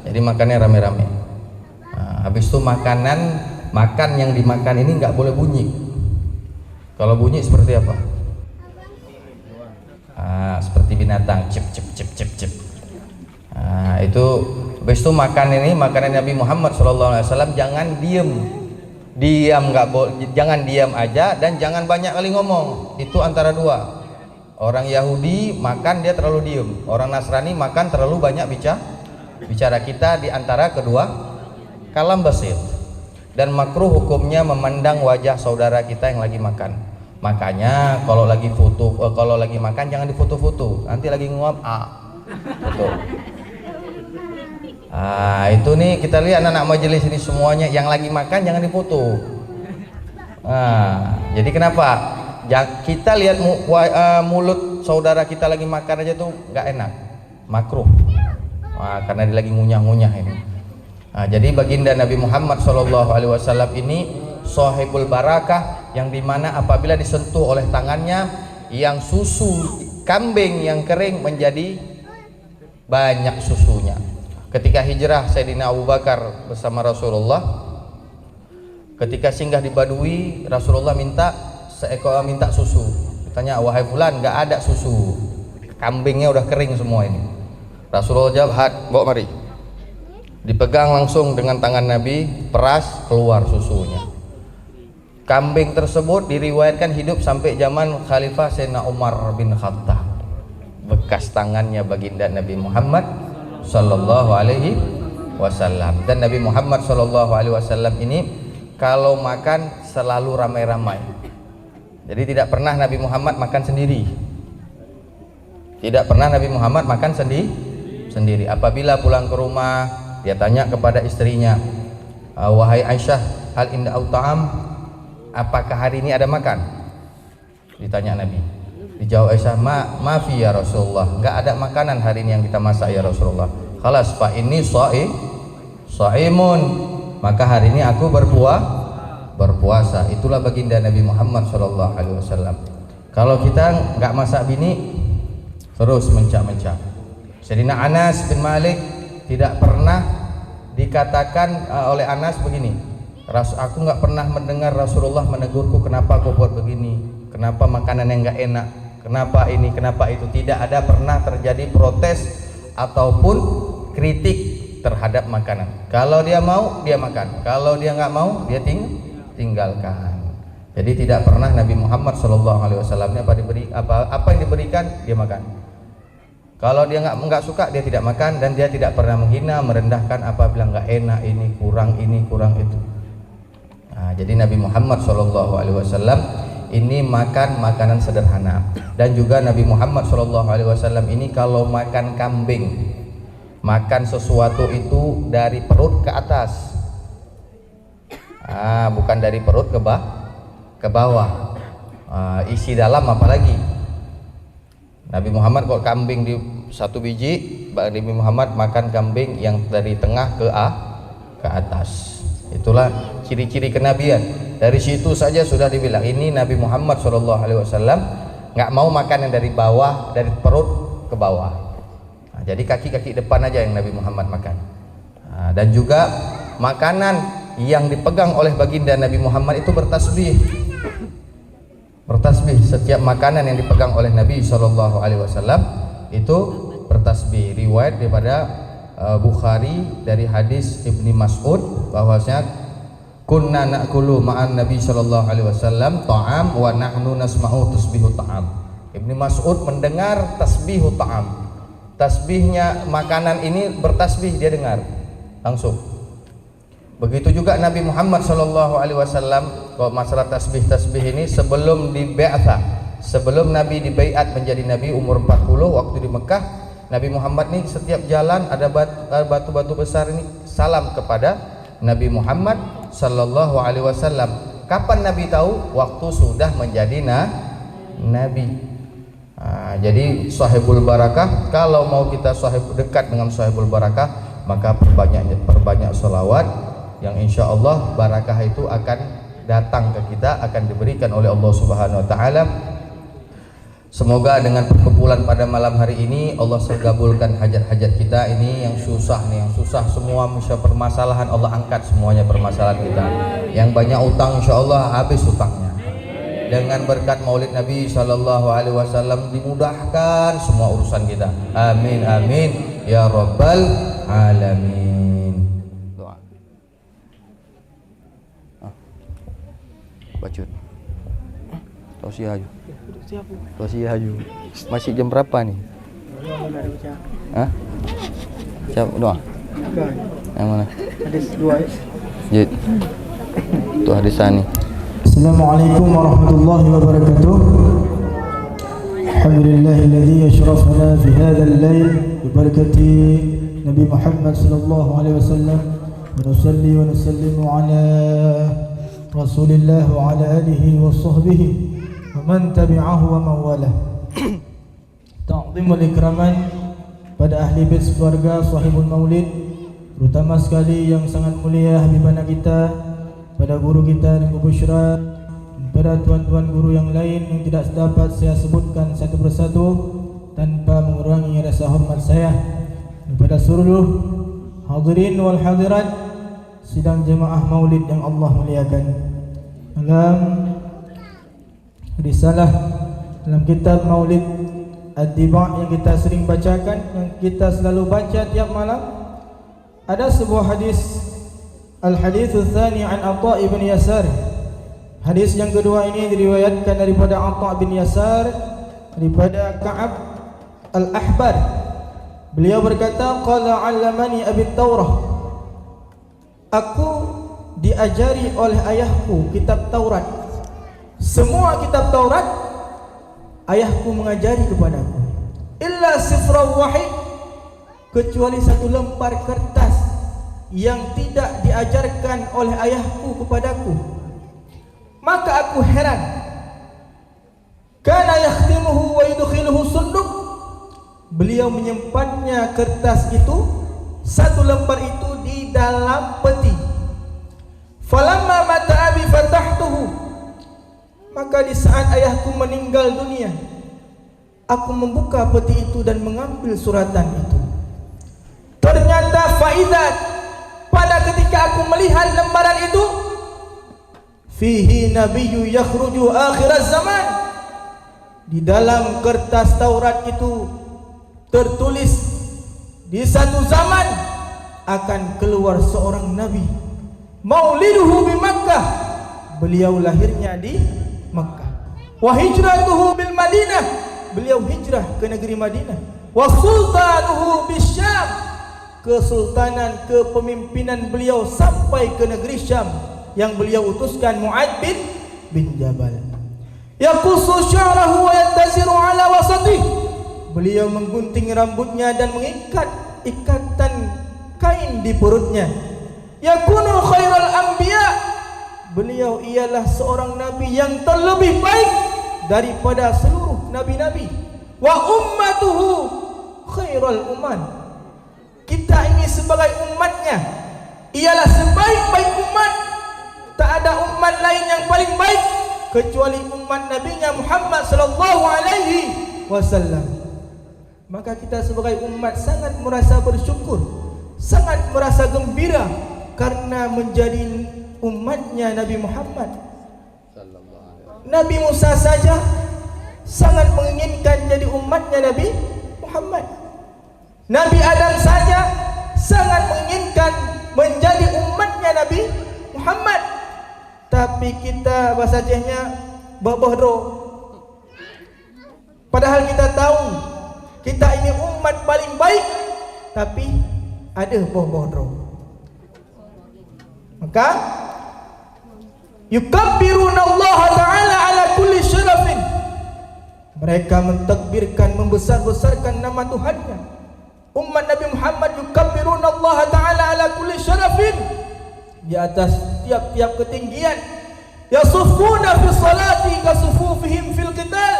Jadi makannya rame-rame. Habis itu makan yang dimakan ini nggak boleh bunyi. Kalau bunyi seperti apa? seperti binatang, cip cip cip cip cip. Itu habis itu makan ini makanan Nabi Muhammad SAW, jangan diam nggak boleh, jangan diam aja dan jangan banyak kali ngomong. Itu antara dua. Orang Yahudi makan dia terlalu diem, orang Nasrani makan terlalu banyak bicara. Kita di antara kedua, kalam basit. Dan makruh hukumnya memandang wajah saudara kita yang lagi makan. Makanya kalau lagi makan jangan difoto-foto, nanti lagi nguap foto. Itu nih kita lihat anak-anak majelis ini semuanya yang lagi makan jangan difoto. Jadi kenapa? Kita lihat mulut saudara kita lagi makan aja tuh nggak enak, makruh. Karena dia lagi ngunyah-ngunyah ini. Jadi baginda Nabi Muhammad SAW ini sahibul barakah, yang dimana apabila disentuh oleh tangannya, yang susu kambing yang kering menjadi banyak susunya. Ketika hijrah Sayyidina Abu Bakar bersama Rasulullah, ketika singgah di Badui, Rasulullah minta susu. Ditanya, wahai fulan, nggak ada susu, kambingnya udah kering semua ini. Rasulullah jawab, bawa mari. Dipegang langsung dengan tangan Nabi, peras, keluar susunya. Kambing tersebut diriwayatkan hidup sampai zaman Khalifah Sayyidina Umar bin Khattab. Bekas tangannya baginda Nabi Muhammad Sallallahu Alaihi Wasallam. Dan Nabi Muhammad Sallallahu Alaihi Wasallam ini kalau makan selalu ramai-ramai. Jadi tidak pernah Nabi Muhammad makan sendiri. Tidak pernah Nabi Muhammad makan sendiri. Apabila pulang ke rumah, dia tanya kepada istrinya, wahai Aisyah, hal inda ta'am, apakah hari ini ada makan? Ditanya Nabi. Dijawab Aisyah, maafi ya Rasulullah, enggak ada makanan hari ini yang kita masak ya Rasulullah. Khalas fa ini shaimun, maka hari ini aku berpuasa. Itulah baginda Nabi Muhammad SAW. Kalau kita nggak masak bini, terus mencak-mencak. Sayyidina Anas bin Malik tidak pernah dikatakan oleh Anas begini, aku nggak pernah mendengar Rasulullah menegurku, kenapa kau buat begini, kenapa makanan yang nggak enak, kenapa ini, kenapa itu. Tidak ada pernah terjadi protes ataupun kritik terhadap makanan. Kalau dia mau dia makan, kalau dia nggak mau dia tinggalkan. Jadi tidak pernah Nabi Muhammad SAW apa yang diberikan dia makan. Kalau dia nggak suka dia tidak makan, dan dia tidak pernah menghina merendahkan apabila nggak enak, ini kurang itu. Jadi Nabi Muhammad SAW ini makan makanan sederhana. Dan juga Nabi Muhammad SAW ini kalau makan kambing, makan sesuatu itu dari perut ke atas, bukan dari perut ke bawah. Isi dalam apalagi. Nabi Muhammad kalau kambing di satu biji, Nabi Muhammad makan kambing yang dari tengah ke atas. Itulah ciri-ciri kenabian. Dari situ saja sudah dibilang ini Nabi Muhammad SAW nggak mau makan yang dari bawah, dari perut ke bawah. Jadi kaki depan aja yang Nabi Muhammad makan. Dan juga makanan yang dipegang oleh baginda Nabi Muhammad itu bertasbih. Setiap makanan yang dipegang oleh Nabi SAW itu bertasbih. Riwayat daripada Bukhari dari hadis Ibni Mas'ud bahwasanya kunna na'kulu ma'an Nabi SAW ta'am wa nahnu nasma'u tasbihu ta'am. Ibni Mas'ud mendengar tasbihu ta'am. Tasbihnya makanan ini bertasbih, dia dengar langsung. Begitu juga Nabi Muhammad SAW. Kalau masalah tasbih ini sebelum dibi'atsah, sebelum Nabi dibaiat menjadi Nabi umur 40 waktu di Mekah, Nabi Muhammad nih setiap jalan ada batu-batu besar ini salam kepada Nabi Muhammad SAW. Kapan Nabi tahu? Waktu sudah menjadi Nabi. Jadi sahibul barakah, kalau mau kita dekat dengan sahibul barakah, maka perbanyak sholawat, yang insya Allah barakah itu akan datang ke kita, akan diberikan oleh Allah Subhanahu Wa Taala. Semoga dengan perkumpulan pada malam hari ini Allah segabulkan hajat-hajat kita ini yang susah semua permasalahan Allah angkat semuanya permasalahan kita. Yang banyak utang insya Allah habis utangnya. Dengan berkat Maulid Nabi sallallahu alaihi wasallam dimudahkan semua urusan kita. Amin amin ya rabbal alamin. Doa. Bacut. Tausiah aja. Tausiah aja. Masih jam berapa nih? Hah? Siap doa. Yang mana? Hadis 2 ya. Jid. Itu hadisan nih. Assalamualaikum warahmatullahi wabarakatuh. Alhamdulillahilladzi asyrafana fi hadzal lail bi barakati Nabi Muhammad sallallahu alaihi wasallam wa nusalli wa nusallimu ala Rasulillah wa ala alihi wa sahbihi wa man tabi'ahu wa man walah. Ta'zimul ikraman pada ahli bait keluarga sahibul maulid, terutama sekali yang sangat mulia habibana kita, pada guru kita dan Ibu Busyra, pada tuan-tuan guru yang lain yang tidak dapat saya sebutkan satu persatu tanpa mengurangi rasa hormat saya, kepada seluruh hadirin wal hadirat sidang jemaah maulid yang Allah muliakan. Dalam risalah dalam kitab Maulid Ad-Diba' yang kita sering bacakan, yang kita selalu baca tiap malam, ada sebuah hadis, Al-Hadithu Tsani an Atha' ibn Yasar. Hadis yang kedua ini diriwayatkan daripada Atha' bin Yasar daripada Ka'ab Al-Ahbar. Beliau berkata, qala 'allamani Abi Taurah. Aku diajari oleh ayahku kitab Taurat. Semua kitab Taurat ayahku mengajari kepadaku. Illa sifra wahid, kecuali satu lembar kertas yang tidak diajarkan oleh ayahku kepadaku. Maka aku heran. Kana yakhtimuhu wa yudkhiluhu sunduq. Beliau menyimpannya kertas itu, satu lembar itu di dalam peti. Falamma mata abi fatahtuhu, maka di saat ayahku meninggal dunia, aku membuka peti itu dan mengambil suratan itu. Ternyata faidat, pada ketika aku melihat lembaran itu, fihi nabiyyu yakhruju akhiraz zaman. Di dalam kertas Taurat itu tertulis, di satu zaman akan keluar seorang nabi. Mauliduhu bi Makkah, beliau lahirnya di Makkah. Wa hijratuhu bil Madinah, beliau hijrah ke negeri Madinah. Wa sultanuhu bis Syam, kesultanan kepemimpinan beliau sampai ke negeri Syam yang beliau utuskan Mu'adz bin Jabal. Yaqussu sya'rahu wa yattaziru ala wasatih, beliau menggunting rambutnya dan mengikat ikatan kain di perutnya. Yakunu khairal anbiya, beliau ialah seorang nabi yang terlebih baik daripada seluruh nabi-nabi. Wa ummatuhu khairal umman, kita ini sebagai umatnya ialah sebaik-baik umat. Tak ada umat lain yang paling baik kecuali umat nabinya Muhammad sallallahu alaihi wasallam. Maka kita sebagai umat sangat merasa bersyukur, sangat merasa gembira karena menjadi umatnya Nabi Muhammad. Nabi Musa saja sangat menginginkan jadi umatnya Nabi Muhammad. Nabi Adam saja sangat menginginkan menjadi umatnya Nabi Muhammad. Tapi kita bahasa Acehnya bobohro. Padahal kita tahu kita ini umat paling baik, tapi ada bobohro. Maka yukabbiruna Allah Ta'ala ala kulli syarafin, mereka mentakbirkan, membesar-besarkan nama Tuhannya. Umat Nabi Muhammad yukabbiruna Allah Ta'ala ala kulli syarafin, di atas tiap-tiap ketinggian. Yasuffuna fi salati kasufufihim fil qital,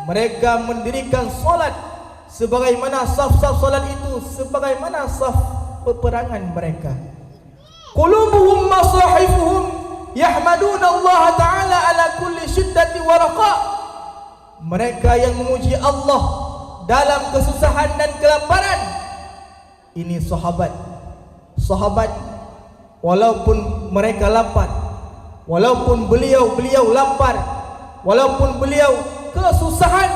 mereka mendirikan solat sebagaimana saf-saf solat itu sebagaimana saf peperangan mereka. Qulubuhum masahifuhum yahmaduna Allah Ta'ala ala kulli syiddati wa raqa, mereka yang memuji Allah dalam kesusahan dan kelaparan. Ini sahabat walaupun mereka lapar, walaupun beliau lapar, walaupun beliau kesusahan,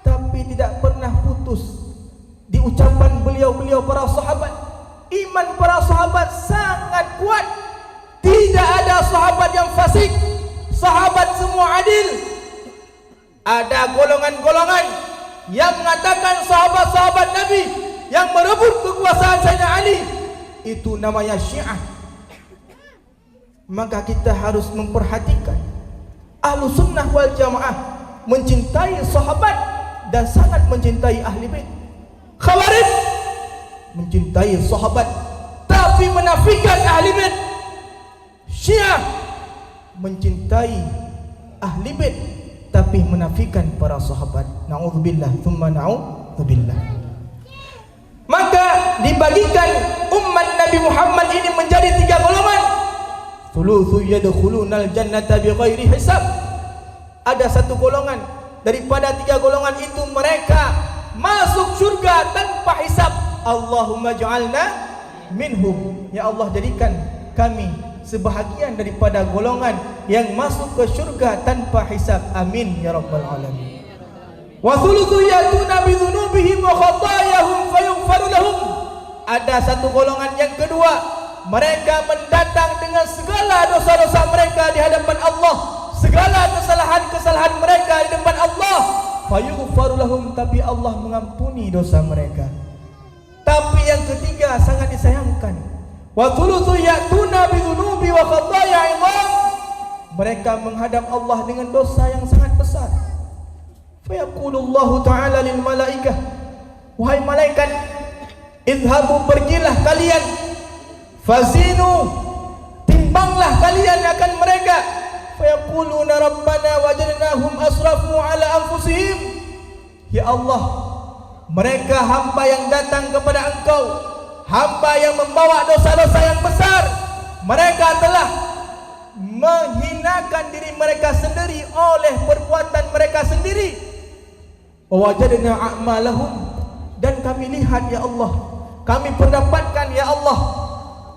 tapi tidak pernah putus di ucapan beliau-beliau para sahabat. Iman para sahabat sangat kuat. Tidak ada sahabat yang fasik. Sahabat semua adil. Ada golongan-golongan yang mengatakan sahabat-sahabat Nabi yang merebut kekuasaan Sayyidina Ali, itu namanya Syiah. Maka kita harus memperhatikan Ahlus Sunnah wal Jamaah mencintai sahabat dan sangat mencintai ahli bait. Khawarij mencintai sahabat tapi menafikan ahli bait. Syiah mencintai ahli bait tapi menafikan para sahabat. Na'udzubillah thumma na'udzubillah. Maka dibagikan umat Nabi Muhammad ini menjadi 3 golongan. Thuluthu yadkhulunal jannata bighairi hisab. Ada 1 golongan daripada 3 golongan itu, mereka masuk surga tanpa hisab. Allahumma ja'alna minhum. Ya Allah, jadikan kami sebahagian daripada golongan yang masuk ke syurga tanpa hisab. Amin ya rabbal alamin. Wa thuluthu yatuna bi dzunubihim wa khatayahum fayaghfaru lahum. Ada 1 golongan yang kedua, mereka mendatang dengan segala dosa-dosa mereka di hadapan Allah, segala kesalahan-kesalahan mereka di depan Allah. Fayaghfaru lahum, tapi Allah mengampuni dosa mereka. Tapi yang ketiga sangat disayangkan. Wa thuluthu ya'tuna bi dzunubi wa khataaya 'idham. Mereka menghadap Allah dengan dosa yang sangat besar. Fa yaqulullahu ta'ala lil malaikah, wahai malaikat, idhabu, pergilah kalian, fazinu, timbanglah kalian akan mereka. Fa yaquluna rabbana wajadnahum asrafu ala anfusihim. Ya Allah, mereka hamba yang datang kepada Engkau, hamba yang membawa dosa-dosa yang besar. Mereka telah menghinakan diri mereka sendiri oleh perbuatan mereka sendiri. Wajadna a'malahum, dan kami lihat ya Allah, kami perdapatkan ya Allah,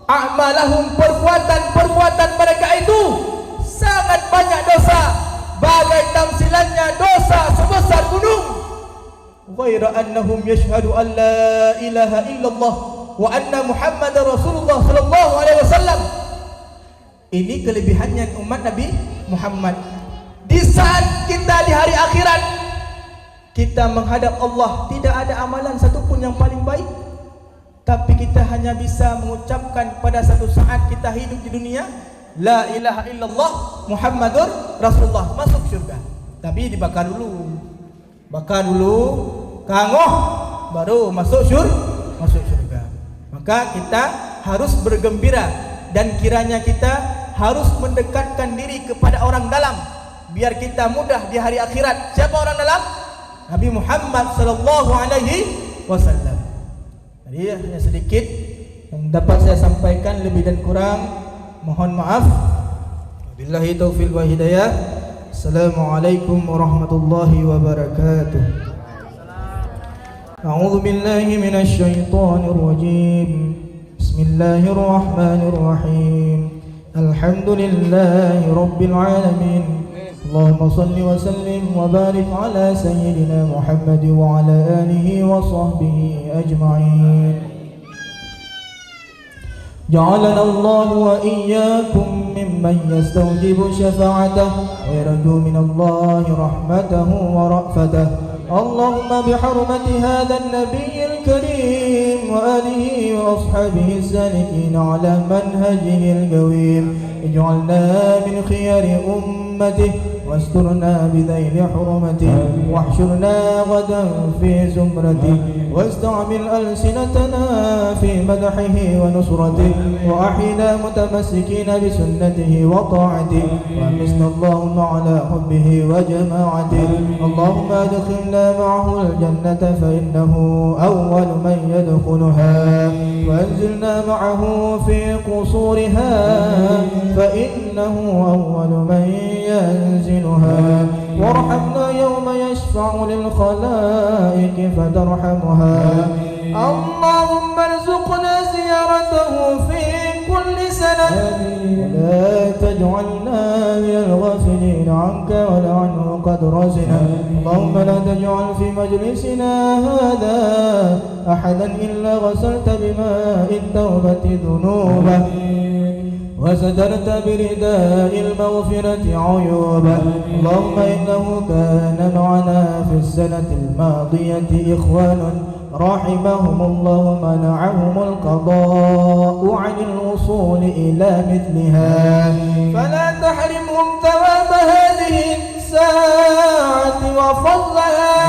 a'malahum, perbuatan-perbuatan mereka itu sangat banyak dosa, bagai tamsilannya dosa sebesar gunung. Ghaira annahum yashhadu an la ilaha illallah wa anna Muhammadar Rasulullah sallallahu alaihi wasallam. Ini kelebihannya umat Nabi Muhammad. Di saat kita di hari akhirat, kita menghadap Allah, tidak ada amalan satupun yang paling baik, tapi kita hanya bisa mengucapkan pada satu saat kita hidup di dunia, la ilaha illallah Muhammadur Rasulullah, masuk surga. Tapi dibakar dulu, kangoh, baru masuk surga. Maka kita harus bergembira, dan kiranya kita harus mendekatkan diri kepada orang dalam, biar kita mudah di hari akhirat. Siapa orang dalam? Nabi Muhammad sallallahu alaihi wasallam. Jadi hanya sedikit yang dapat saya sampaikan, lebih dan kurang mohon maaf. Billahi taufiq wa hidayah. Assalamualaikum warahmatullahi wabarakatuh. A'udzu billahi minasy syaithanir rajim. Bismillahirrahmanirrahim. Alhamdulillahi rabbil alamin. Allahumma salli wa sallim wa barik ala sayyidina Muhammad wa ala alihi wa sahbihi ajma'in. Ja'alana Allah wa iyyakum mimman yastawjibu syafa'atahu wa yarju min Allah rahmatahu wa ra'fatahu. Allahumma bihurmati hadha an-nabiyil karim wa alihi wa ashabihi as-salikin ala manhajihi al-qawim. Ij'alna min khiyari ummatihi واسترنا بذيل حرمته واحشرنا غدا في زمرته واستعمل ألسنتنا في مدحه ونصرته وأحينا متمسكين بسنته وطاعته وأمسنا اللهم على حبه وجماعته. اللهم أدخلنا معه الجنة فإنه أول من يدخلها وأنزلنا معه في قصورها فإنه أول من ينزل وارحمنا يوم يشفع للخلائق فترحمها. اللهم ارزقنا زيارته في كل سنة ولا تجعلنا من الغافلين عنه عنك ولا عنه قد رزنا. اللهم لا تجعل في مجلسنا هذا أحدا إلا غسلت بماء التوبة ذنوبه وسترت برداء المغفرة عيوبه. اللهم إنه كان معنا في السنة الماضية إخوان رحمهم الله منعهم القضاء عن الوصول إلى مثلها، فلا تحرمهم ثواب هذه الساعة وفضلها.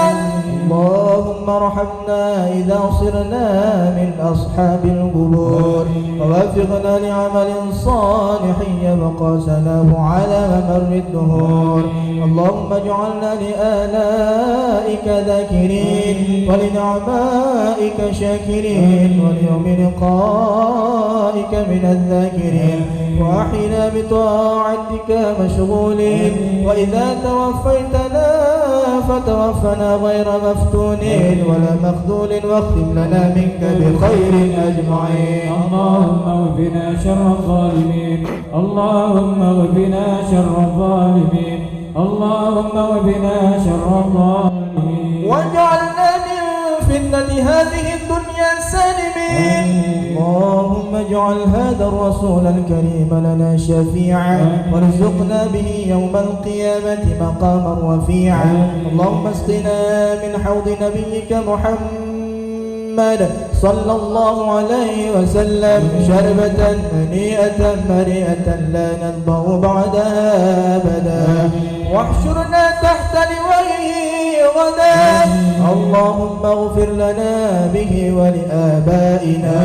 اللهم ارحمنا إذا صرنا من أصحاب القبور، ووفقنا لعمل صالح يبقى سلام على ممر الدهور. اللهم اجعلنا لآلائك ذاكرين ولنعمائك شاكرين وليوم لقائك من الذاكرين، وأحينا بطاعتك مشغولين، وإذا توفيتنا فتوفنا غير مفتونين ولا مخذول، واختم لنا منك بخير أجمعين. اللهم اغفنا شر الظالمين، اللهم اغفنا شر الظالمين، اللهم اغفنا شر الظالمين، واجعلنا من فتنة هذه الدنيا سالمين. اللهم اجعل هذا الرسول الكريم لنا شفيعا، وارزقنا به يوم القيامة مقاما رفيعا. اللهم اسقنا من حوض نبيك محمد صلى الله عليه وسلم شربة هنيئة مريئة لا نظمأ بعدها أبدا، واحشرنا تحت لوائه غدا. اللهم اغفر لنا به ولآبائنا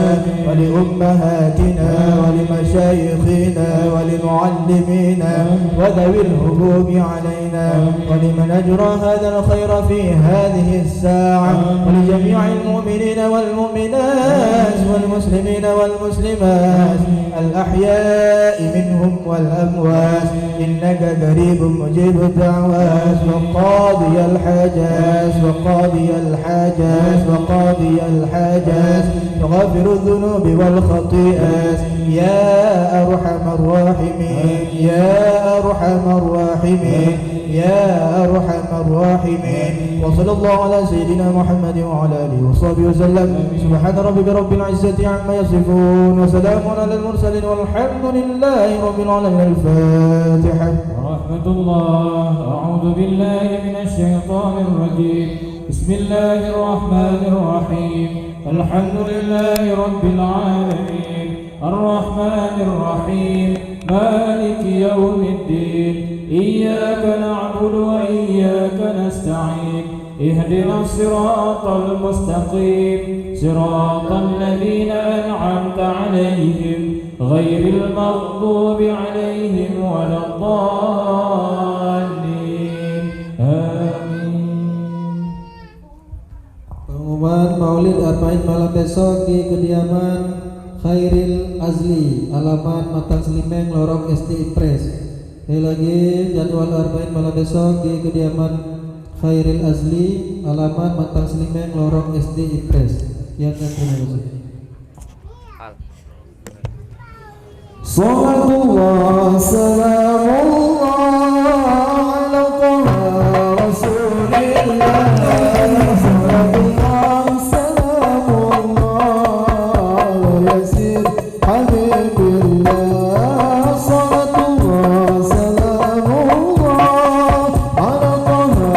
ولأمهاتنا ولمشايخنا ولمعلمينا وذوي الحقوق علينا، ولمن أجرى هذا الخير في هذه الساعة، ولجميع المؤمنين والمؤمنات والمسلمين والمسلمات الأحياء منهم والأموات، إنك قريب مجيب الدعوات وقاضي الحاجات وقاضي الحاجات وقاضي الحاجات وغافر الذنوب والخطيئات يا أرحم الراحمين يا أرحم الراحمين يا أرحم الراحمين. وصلى الله على سيدنا محمد وعلى آله وصحبه وسلم. سبحان ربك رب العزة عما يصفون وسلام على المرسلين والحمد لله رب العالمين. الفاتحة. ورحمة الله. أعوذ بالله من الشيطان الرجيم. بسم الله الرحمن الرحيم. الحمد لله رب العالمين الرحمن الرحيم مالك يوم الدين. إياك نعبد وإياك نستعين. اهدنا الصراط المستقيم صراط الذين أنعمت عليهم غير المغضوب عليهم ولا الضالين. آمين. Pengumuman Maulid Arba'in malam besok di kediaman Khairil Azli, alamat Matang Selimeng, Lorong SD Impres. Sekali lagi, jadwal Arba'in malam besok di kediaman Khairil Azli, alamat Matang Selimeng, Lorong SD Impres. Yang terima kasih. Salatullah salamullah ala taha rasulillah. Salatullah salamullah ala yasir habibillah. Salatullah salamullah ala taha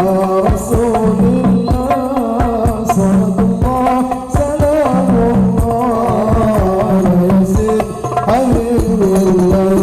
rasulillah. Salatullah salamullah ala yasir حبيب الله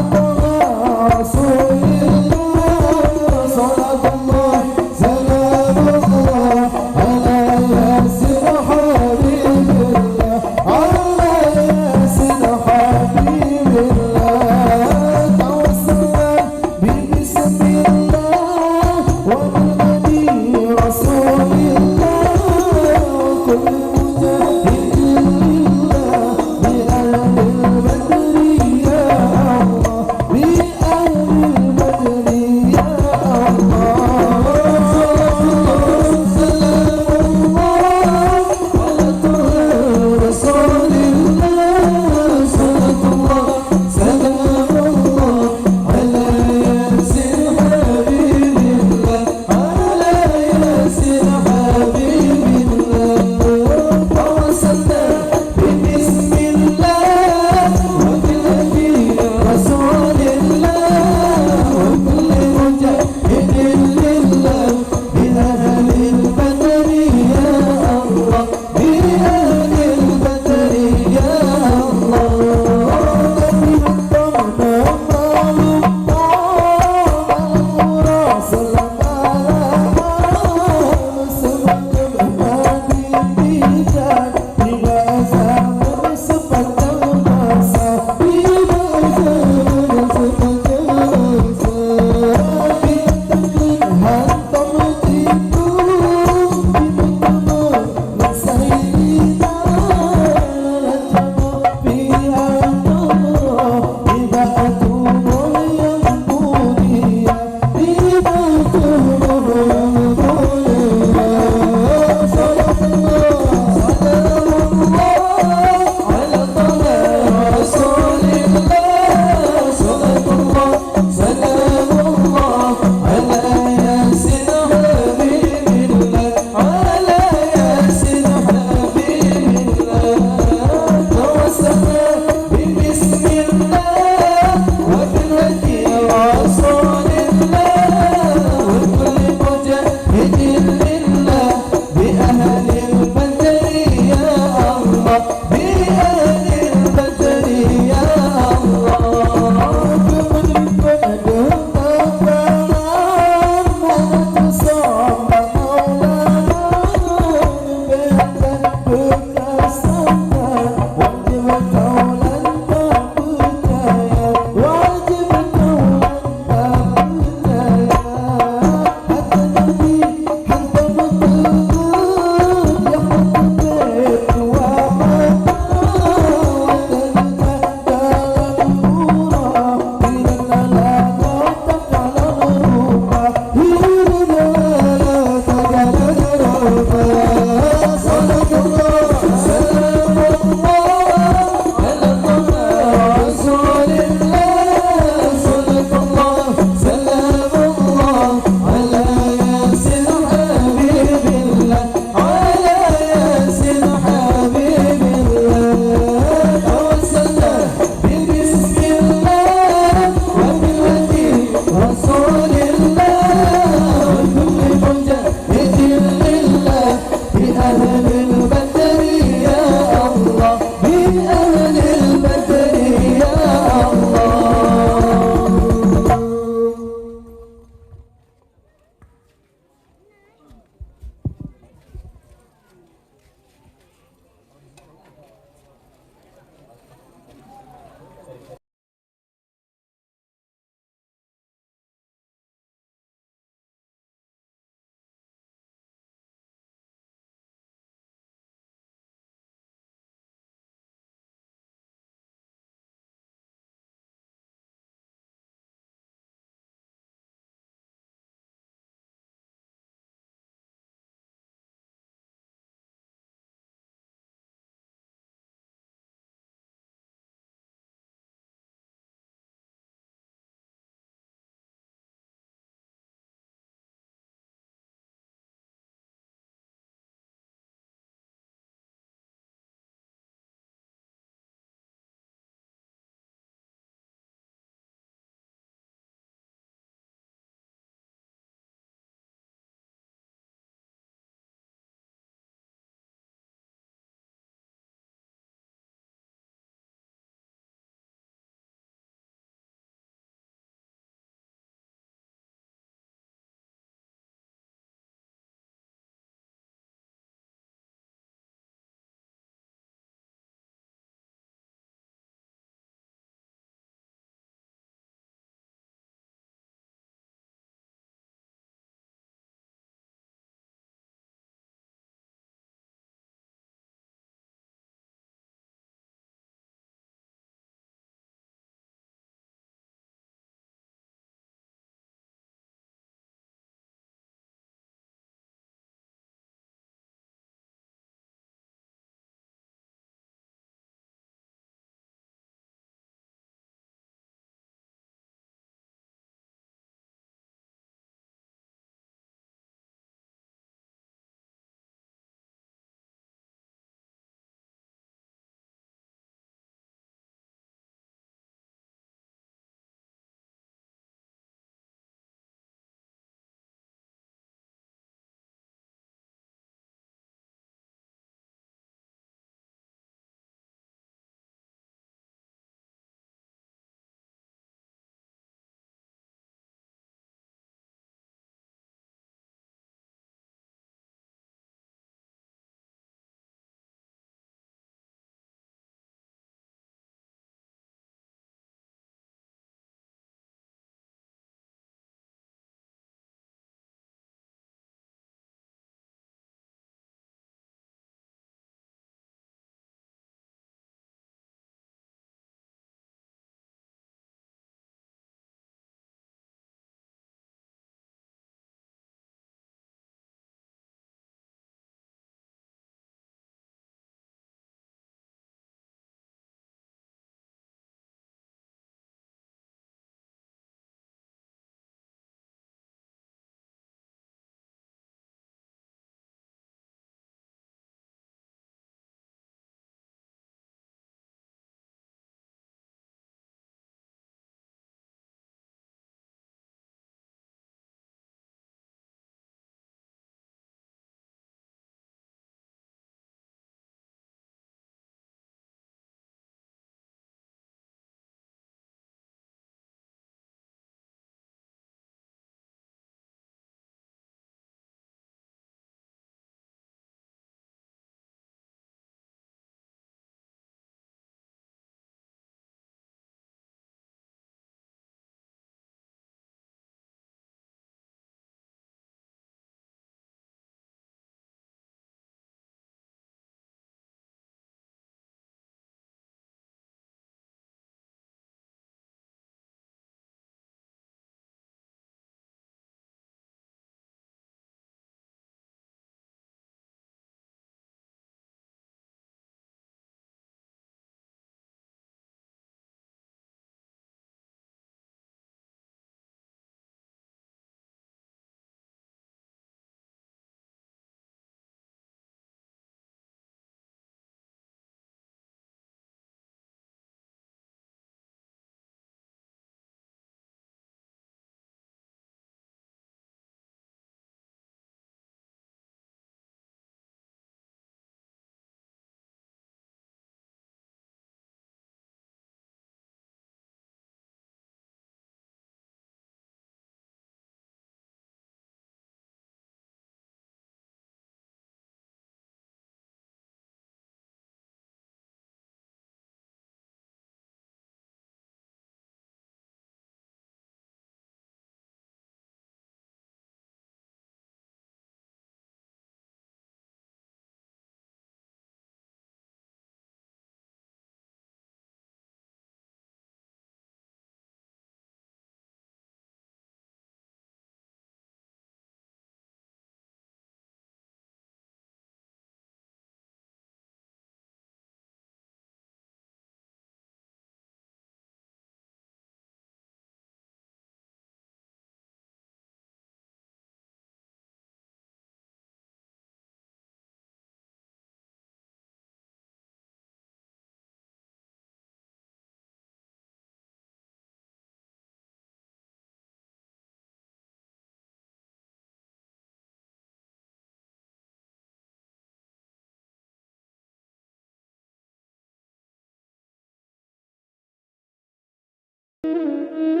Thank